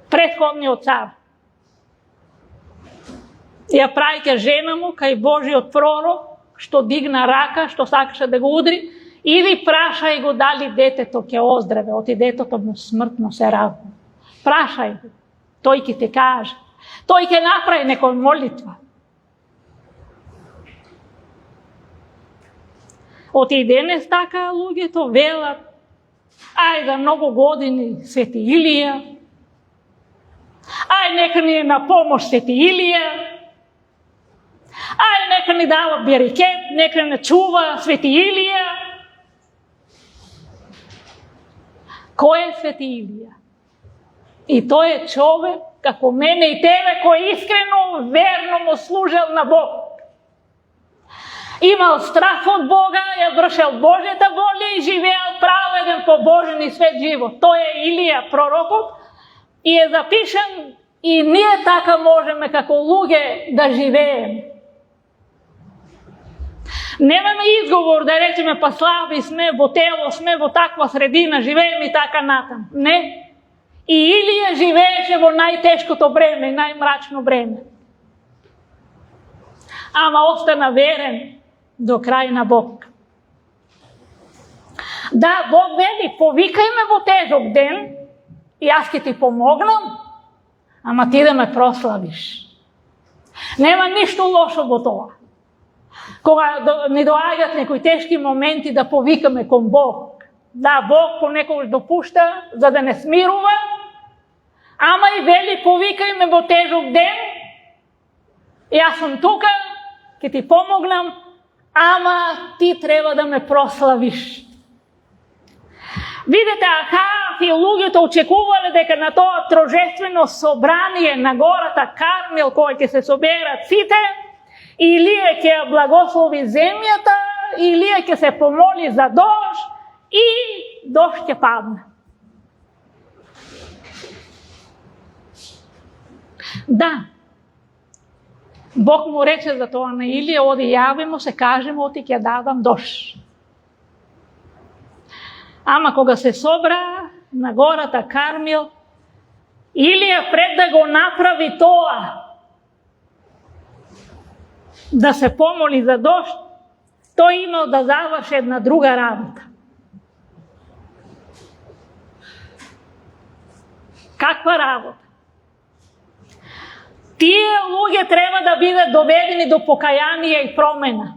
претходниот цар. Ја праќа жена му кај Божиот пророк, што дигна рака, што сакаше да го удри, иди прашај го дали детето ќе оздраве, оти детето му смртно се развива. Прашај го, тој ќе ти каже, тој ќе направи некоја молитва. Оти и денес така луѓето велат, ај за многу години Свети Илија, ај нека ни е на помош Свети Илија, ај нека ни дава берекет, нека не чува Свети Илија. Кој е Свети Илија? И тој е човек, како мене и тебе, кој искрено, верно му служел на Бог. Имал страх од Бога, ја вршел Божјата волја и живеел праведен по Божен и свет живот. Тој е Илија, пророкот, и е запишен, и ние така можеме како луѓе да живееме. Немаме изговор да речеме па слаби сме, во тело сме, во таква средина, живееме и така натам. Не. И Илија живееше во најтешкото бреме, најмрачно бреме. Ама остана верен до крај на Бог. Да, Бог вели, повикај ме во тежок ден и јас ќе ти помогнам, ама ти да ме прославиш. Нема ништо лошо во тоа. Кога ни доаѓаат некои тешки моменти да повикаме кон Бог. Да, Бог понекогаш допушта за да не смирува, ама и вели, повикај ме во тежок ден, јас сум тука, ќе ти помогнам, ама ти треба да ме прославиш. Видете, Ахав и луѓето очекувале дека на тоа торжествено собрание на гората Кармел, кој ќе се соберат сите, Илија ќе благослови земјата, Илија ќе се помоли за дожд и дожд ќе падне. Да, Бог му рече за тоа на Илија, оди јави му се, каже му, оти ќе дадам дожд. Ама кога се собра на гората Кармел, Илија пред да го направи тоа, да се помоли за дожд, тој имал да заврши една друга работа. Каква работа? Тие луѓе треба да бидат доведени до покаяние и промена.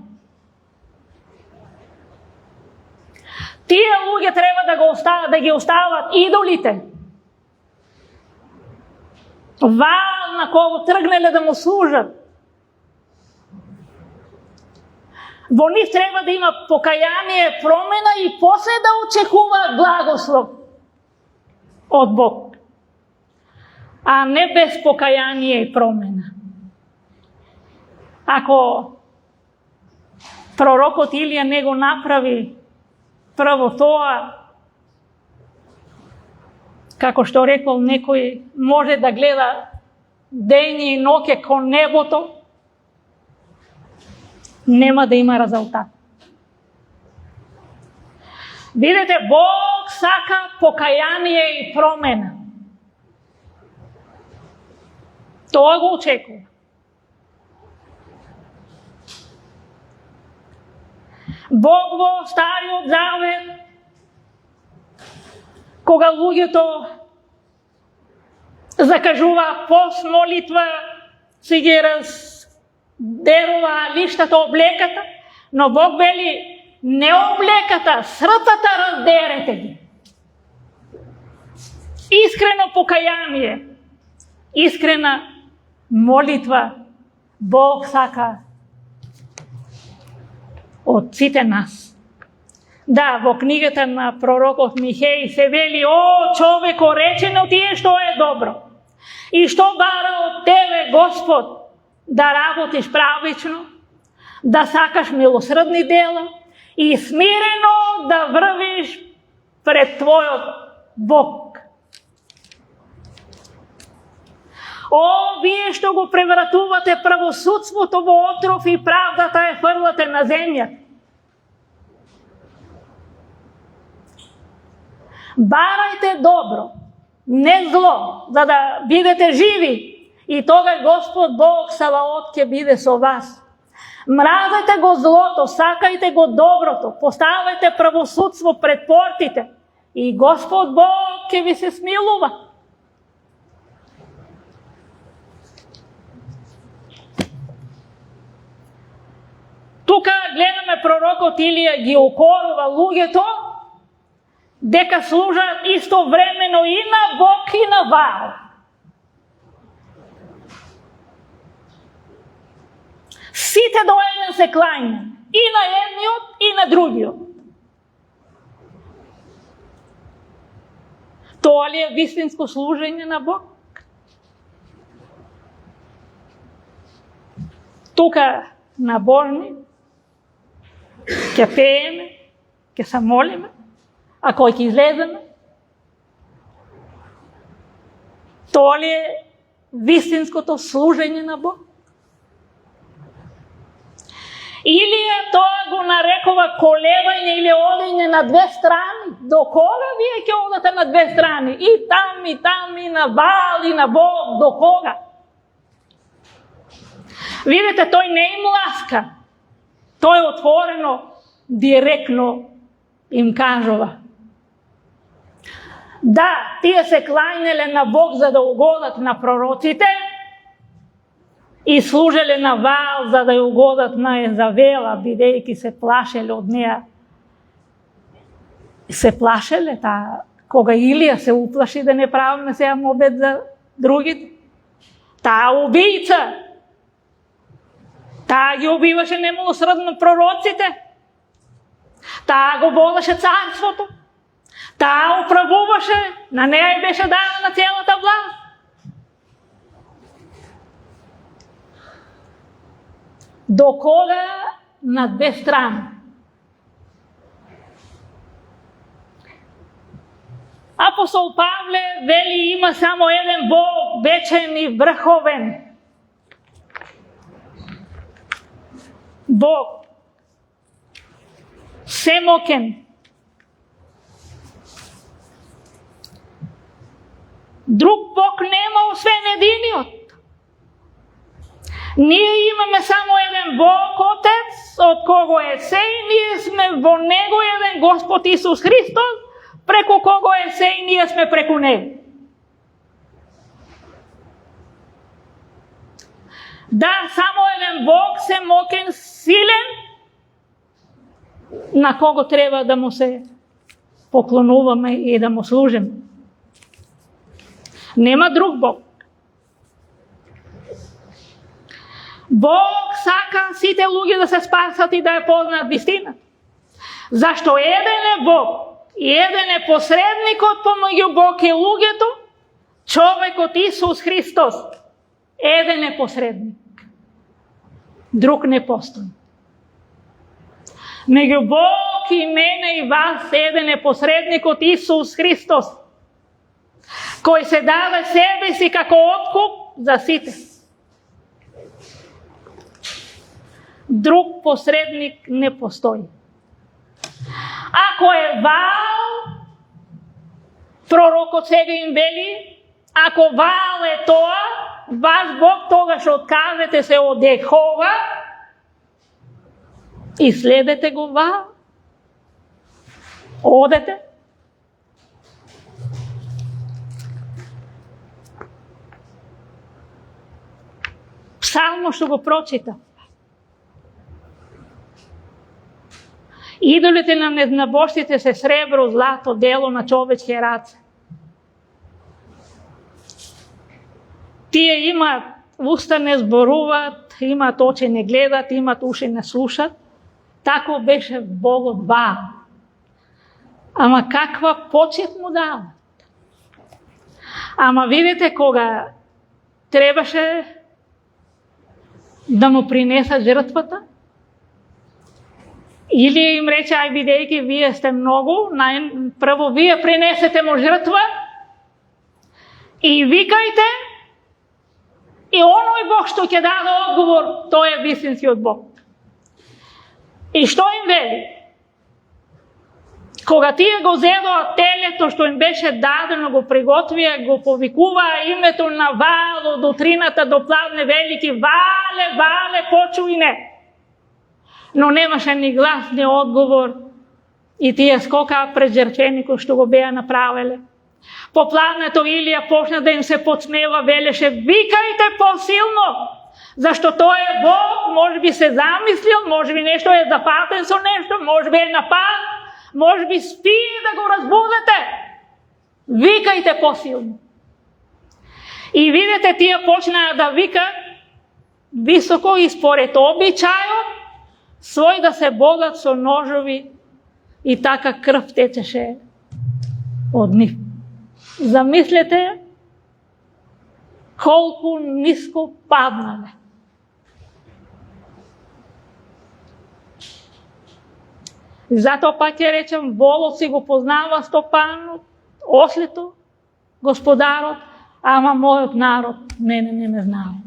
Тие луѓе треба да ги остават идолите. Ваал на кого тргнеле да му служат. Во нив треба да има покаяние, промена и после да очекуваат благослов од Бог. А не без покаяние и промена. Ако пророкот Илија не го направи прво тоа, како што рекол некој, може да гледа ден и ноќе кон небото, нема да има резултат. Видете, Бог сака покаяние и промена. Тоа го очекува. Бог во Стариот Завет, кога луѓето закажува пост, молитва, си ги раздерува лиштата, облеката, но Бог вели, не облеката, срцата раздерете ги. Искрено покаяние, искрена молитва, Бог сака од сите нас. Да, во книгата на пророкот Михеј се вели, о, човеко, речено ти е што е добро. И што бара од тебе, Господ, да работиш правично, да сакаш милосрдни дела и смирено да врвиш пред твојот Бог. О, вие што го превратувате правосудството во отров и правдата е фрлате на земјата. Барајте добро, не зло, за да бидете живи, и тога Господ Бог Саваот ќе биде со вас. Мразете го злото, сакајте го доброто, поставајте правосудство пред портите и Господ Бог ќе ви се смилува. Тука гледаме пророкот Илија ги укорува луѓето дека служат истовремено и на Бог и на Ваал. Сите до еден се клања, и на едниот и на другиот. Тоа ли е вистинско служење на Бог? Тука набожни, ќе пееме, ќе се молиме, а кој ќе излеземе? Тоа ли е вистинското служење на Бог? Илија тоа го нарекува колебање или одење на две страни. До кога вие ќе одете на две страни? И там, и на Ваал, и на Бог. До кога? Видите, тој не им ласка. Тој отворено, директно им кажува. Да, тие се клањеле на Бог за да угодат на пророците и служеле на Ваал за да ја угодат на Езавела, бидејќи се плашеле од неа. Се плашеле, кога Илија се уплаши да не правиме сега мобет за другите. Таа убица, таа ги убиваше немилосрдно пророците, таа го бодаше царството, Таа управуваше, на неја и беше дадена целата власт. До кога на две страни? Апостол Павле вели има само еден Бог, вечен и врховен. Бог, всемокен. Друг Бог нема освен единиот. Ние имаме само еден Бог, Отец, од кого е се и ние сме во Него еден Господ Исус Христос, преку кого е се и ние сме преку Него. Да, само еден Бог, всемокен, силен, на кого треба да му се поклонуваме и да му служиме. Нема друг Бог. Бог сака сите луѓе да се спасат и да ја познаат вистина. Зашто еден е Бог и еден е посредникот помеѓу Бог и луѓето, човекот Исус Христос. Еден е посредник. Друг не постои. Меѓу Бог и мене и вас еден е посредникот Исус Христос, кој се даде себе си како откуп за сите. Друг посредник не постои. Ако е Ваал, пророкот сега им вели, ако Ваал е тоа, ваш Бог, тогаш откажете се од Јехова и следете го Ваал. Одете. Псалмо што го прочита. Идолите на незнабожците се сребро, злато, дело на човечки раце. Тие имаат уста не зборуваат, имаат очи не гледат, имаат уши не слушат. Тако беше Богот Ваал. Ама каква почет му дават? Ама видите, кога требаше да му принесат жртвата, или им рече, ај бидејќи вие сте многу, прво вие принесете му жртва и викајте, и оној Бог што ќе даде одговор, тој е вистинскиот Бог. И што им вели? Кога тие го зедоа телето што им беше дадено, го приготвија, го повикуваа името на Ваал од утрината до пладне велики, Вале, Вале, почуј не. Но немаше ни глас, ни одговор и тие скокаа пред жртвеникот што го беа направиле. По пладнето Илија почна да им се подсмева, велеше, викајте посилно, зашто тој е Бог, може би се замислил, може би нешто е запатен со нешто, може би е напад, може би спи да го разбудете. Викајте посилно. И видите, тие почнаа да викаат високо и според обичајот, свој да се бодат со ножови и така крв течеше од нив. Замислете колку ниско паднале. Затоа пак ќе речем, волот си го познава стопанот, ослето, господарот, ама мојот народ мене не ме знае.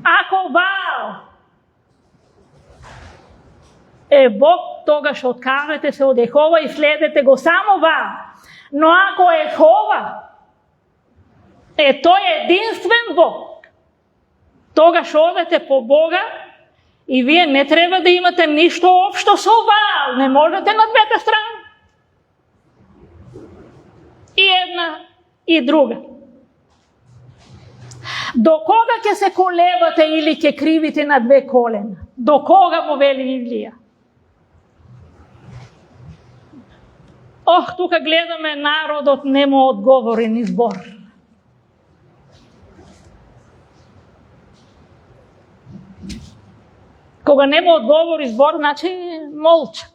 Ако Ваал е Бог, тогаш откажете се од Јехова и следете го само Ваал. Но ако Јехова е тој единствен Бог, тогаш одете по Бога и вие не треба да имате ништо општо со Ваал. Не можете на двете страни. И една и друга. До кога ќе се колебате или ќе кривите на две колена? До кога му вели Илија? Ох, тука гледаме народот не му одговори ни збор. кога не му одговори збор, значи молча.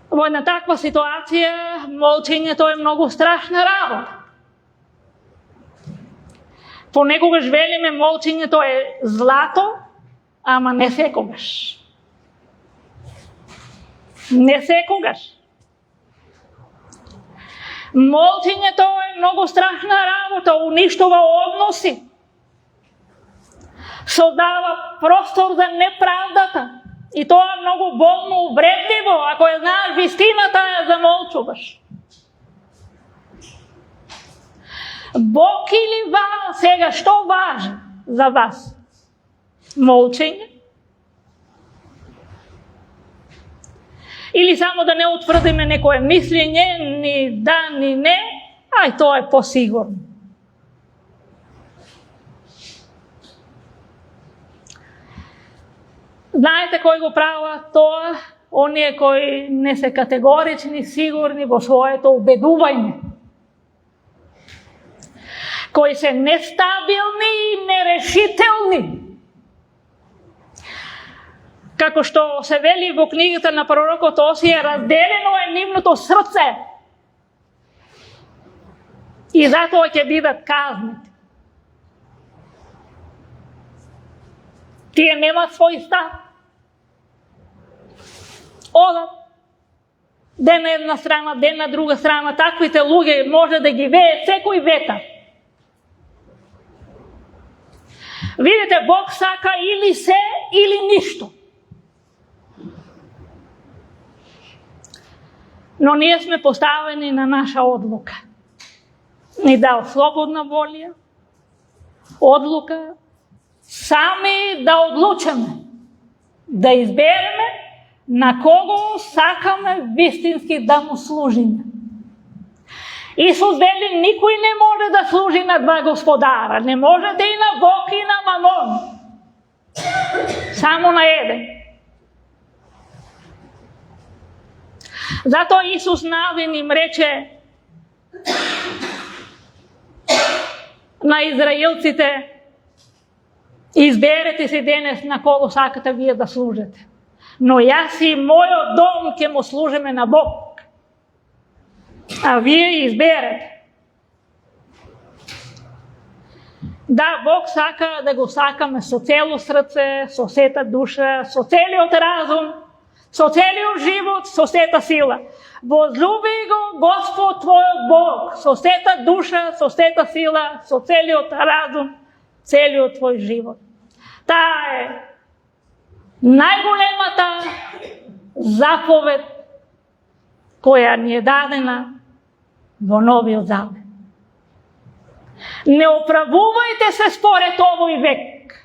Во една таква ситуација, молчењето е многу страшна работа. Понекогаш велиме молчењето е злато, ама не секогаш. Не секогаш. Молчењето е многу страшна работа, уништува односи. Создава простор за неправдата. И тоа е многу болно увредливо, ако ја знаеш вистината, ја замолчуваш. Бог или вас, сега, што важи за вас? Молчење? Или само да не утврдиме некое мислење, ни да, ни не, ај тоа е посигурно. Знаете кои го прават тоа? Оние кои не се категорични, сигурни во своето убедување. Кои се нестабилни и нерешителни. Како што се вели во книгата на пророкот Осија, разделено е нивното срце. И затоа ќе бидат казнети. Тие нема свој став. Одат ден на една страна, ден на друга страна, таквите луѓе може да ги вее секој ветар. Видите, Бог сака или се, или ништо. Но ние сме поставени на наша одлука. Ни дал слободна волја, одлука, сами да одлучиме, да избереме на кого сакаме вистински да му служиме. Исус вели, никој не може да служи на два господара. Не можете и на Бог и на Мамон. Само на еден. Затоа Исус навин им рече на израелците, изберете си денес на кого сакате вие да служите. Но јас и мојот дом ќе му служиме на Бог. А вие изберете. Да, Бог сака да го сакаме со цело срце, со сета душа, со целиот разум, со целиот живот, со сета сила. Возлюби го Господ твојот Бог, со сета душа, со сета сила, со целиот разум, целиот твој живот. Таа е најголемата заповед која ни е дадена во Новиот Завет. Не оправувајте се според овој век.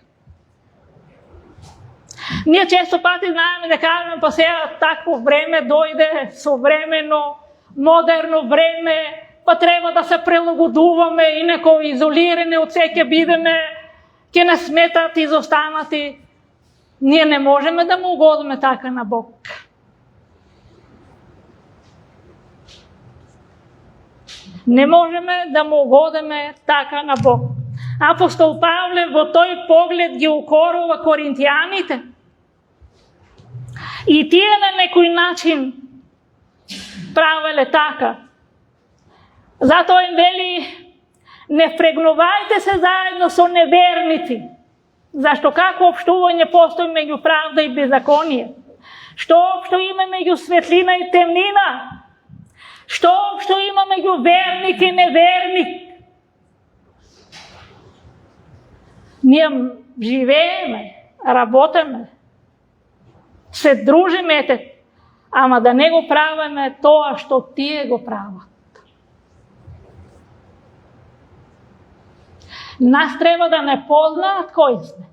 Ние често пати знаеме да кажеме, па сега такво време дојде, современо, модерно време, па треба да се прилагодуваме, инако изолирани од се ќе бидеме, ќе не сметат изостанати. Ние не можеме да му угодиме така на Бог. Не можеме да му угодиме така на Бог. Апостол Павле во тој поглед ги укорува коринтијаните. И тие на некој начин правеле така. Затоа им вели, не впрегнувајте се заедно со неверници. Зашто како општување постои меѓу правда и беззаконие? Што општо има меѓу светлина и темнина? Што општо има меѓу верник и неверник? Ние живееме, работеме, се дружиме, ама да не го правиме тоа што тие го прават. Нас треба да не познаат кои сме.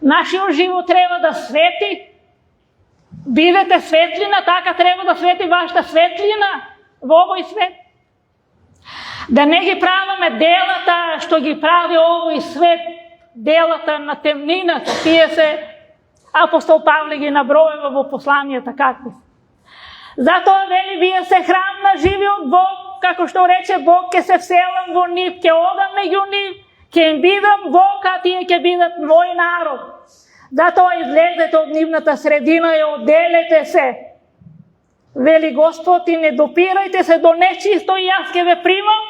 Нашиот живот треба да свети. Бидете светлина, така треба да свети вашата светлина во овој свет. Да не ги правиме делата што ги прави овој свет, делата на темнината. Тие се апостол Павле ги набројува во посланијата какви. Затоа вели, вие се храм на живиот Бог, како што рече Бог, ќе се вселам во нив, ќе одам меѓу нив, ќе им бидам Бог, а тие ќе бидат мој народ. Затоа излезете од нивната средина и одделете се. Вели Господ, и не допирајте се до нечисто, и јас ќе ве примам,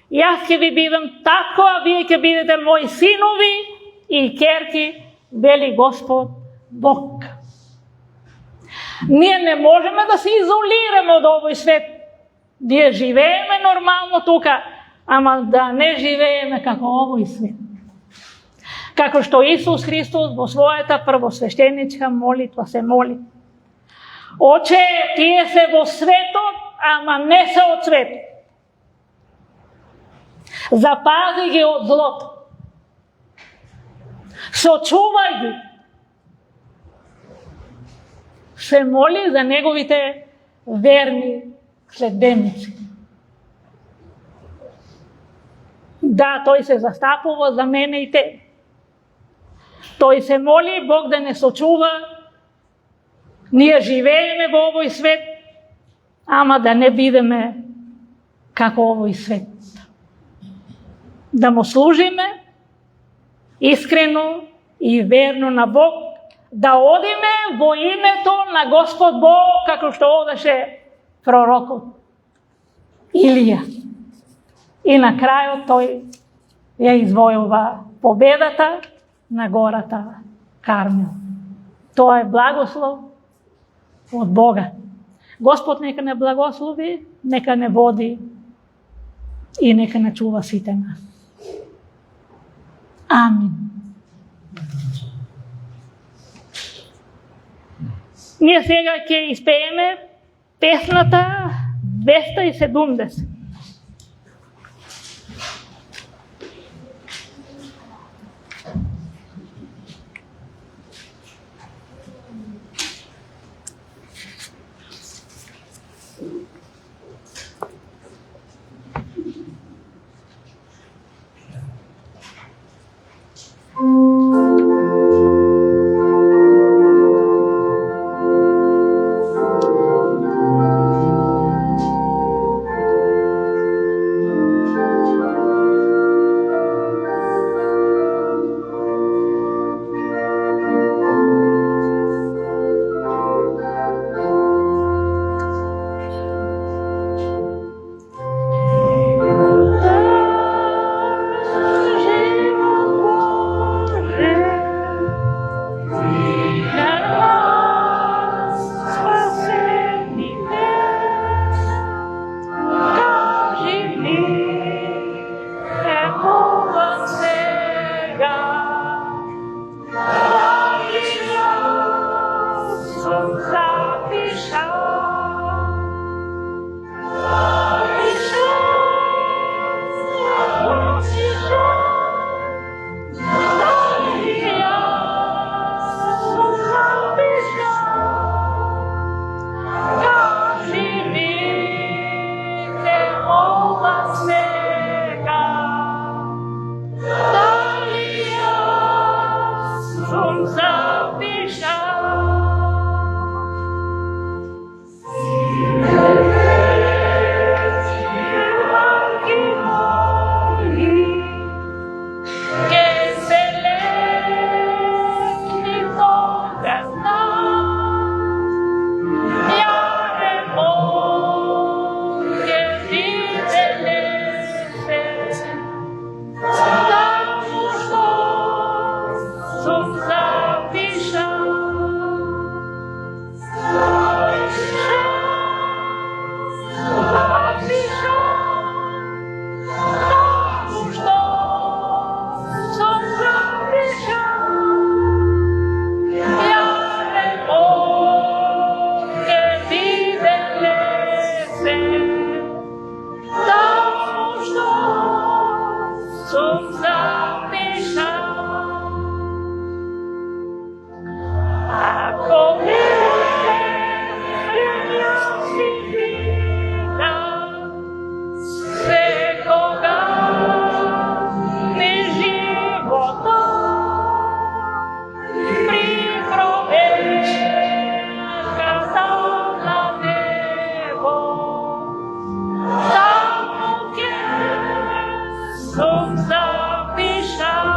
и јас ќе ви бидам татко, а вие ќе бидете мои синови и керки, вели Господ Бог. Ние не можеме да се изолираме од овој свет. Ние живееме нормално тука, ама да не живееме како овој свет. Како што Исус Христос во својата првосвещеничка молитва се моли. Оче, тие се во светот, ама не се од светот. Запази ги од злото. Сочувај ги. Се моли за неговите верни следбеници. Да, тој се застапува за мене и те. Тој се моли Бог да не сочува. Ние живееме во овој свет, ама да не бидеме како овој свет. Да му служиме искрено и верно на Бог, да одиме во името на Господ Бог, како што одеше пророкот Илија. И на крајот тој ја извојува победата на гората Кармел. Тоа е благослов од Бога. Господ нека не благослови, нека не води и нека не чува сите нас. Амин. Ние сега ќе испееме песната 270. Сум запишал.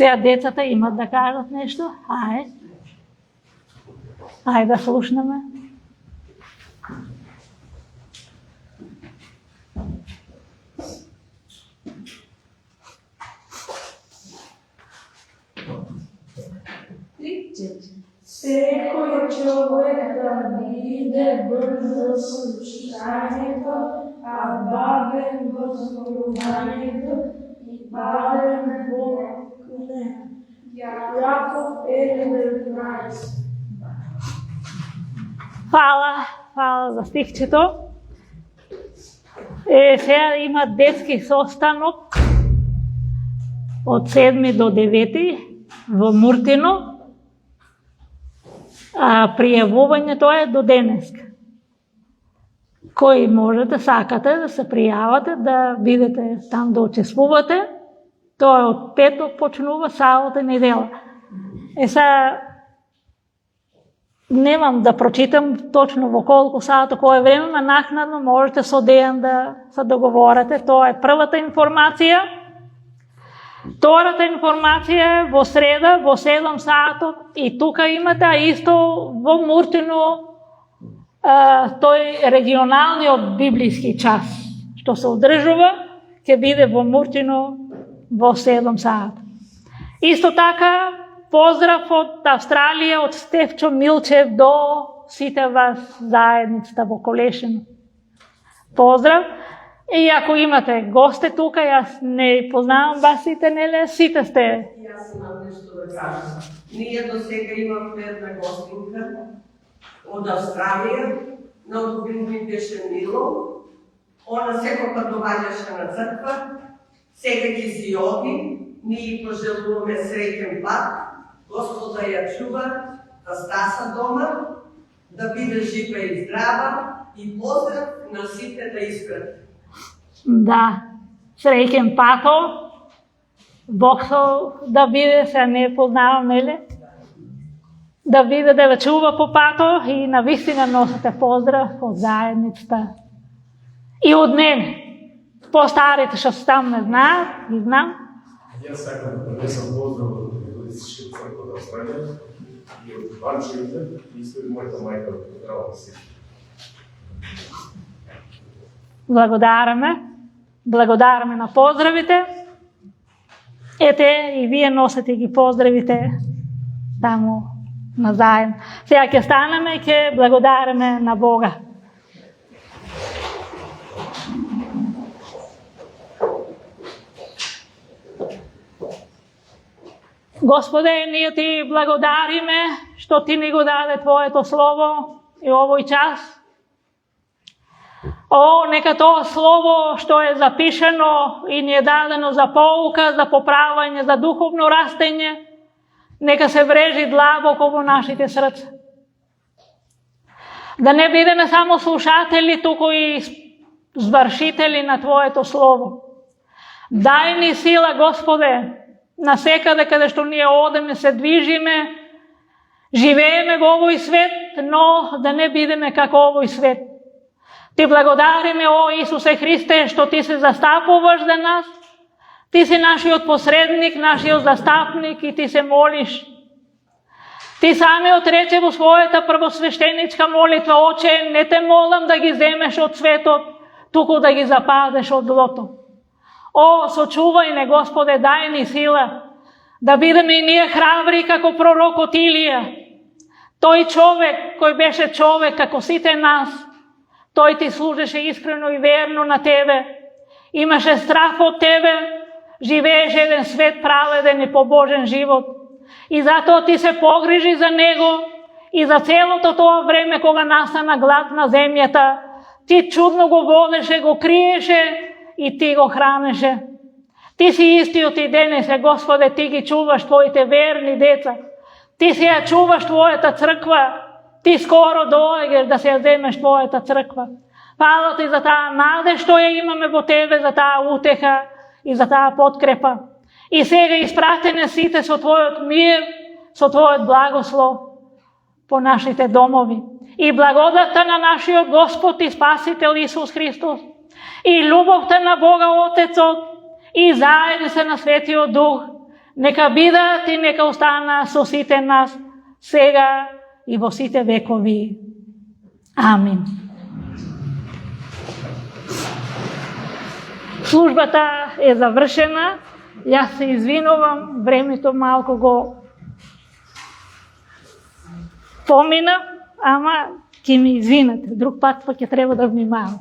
Сега децата имат да кажат нешто? Ајде да слушнеме. Секој човек да биде брз во слушањето, а бавен во зборувањето и бавен во Јаков 1:19. Фала за стихчето. Сега има детски состанок од 7 до 9 во Муртино. Пријавувањето е до денеска. Кои можете, сакате да се пријавате, да бидете там да учествувате. Тоа е од петок почнува, сабота и недела. Сега немам да прочитам точно во колку сато, кој време, но накнадно можете со Дејан да се договорите. Тоа е првата информација. Втората информација е во среда, во 7 сатот, и тука имате, а исто во Муртино, тој регионалниот библиски час, што се одржува, ќе биде во Муртино во 7 сат. Исто така, поздрав од Австралија, од Стефчо Милчев до сите вас заедницата во Колешино. Поздрав! И ако имате госте тука, јас не познавам вас сите, неле, сите сте. Јас имам нешто да кажам. Ние до сега имавме една гостинка од Австралија, многу ми беше мило. Она секој пат доаѓаше на црква, сега ќе си оди, ние пожелуваме среќен пат, Господ да ја чува, да стаса дома, да биде жива и здрава, и поздрав на сите да испрати. Да, среќен пато, Бог да биде, се не познавам, нели? Да биде да ве чува по пато и навистина носите поздрав од заедницата. И од мене. По-старите што се там не знаат, ги знам, Јас сакам да пренесам поздрав од Методистичка црква од Австралија и од Ванчевите, и исто и мојата мајка од Здраво си. Благодараме на поздравите. Ете, и вие носите ги поздравите таму назаем. Сега ќе станеме и ќе благодараме на Бога. Господе, ние ти благодариме што ти ни го даде Твоето Слово и овој час. О, нека тоа Слово што е запишено и ни е дадено за поука, за поправање, за духовно растење, нека се врежи длабоко во нашите срца. Да не бидеме само слушатели, туку и звршители на Твоето Слово. Дај ни сила, Господе, на секаде каде што ние одеме, се движиме, живееме во овој свет, но да не бидеме како овој свет. Ти благодариме, о Исусе Христе, што ти се застапуваш за нас. Ти си нашиот посредник, нашиот застапник и ти се молиш. Ти самиот рече во својата првосвештеничка молитва: Оче, не те молам да ги земеш од светот, туку да ги запазеш од злото. О, сочувај не, Господе, дај ни сила да бидеме и ние храбри како пророкот Илија. Тој човек кој беше човек како сите нас, тој ти служеше искрено и верно на тебе, имаше страф од тебе, живееше еден свет праведен и побожен живот. И затоа ти се погрижи за него и за целото тоа време кога настана глад на земјата, ти чудно го водеше, го криеше и ти го хранеше. Ти си истиот и денесе, Господе, ти ги чуваш твоите верни деца. Ти си ја чуваш твојата црква. Ти скоро доаѓаш да се ја земеш твојата црква. Фала ти за таа надеж што ја имаме во тебе, за таа утеха и за таа подкрепа. И сега испратене сите со твојот мир, со твојот благослов по нашите домови. И благодата на нашиот Господ и Спасител Исус Христос, и љубовта на Бога Отецот, и заедница на Светиот Дух, нека бидат и нека остана со сите нас, сега и во сите векови. Амин. Службата е завршена. Јас се извинувам, времето малку го помина, ама ќе ми извинете. Друг пат па ќе треба да внимавам.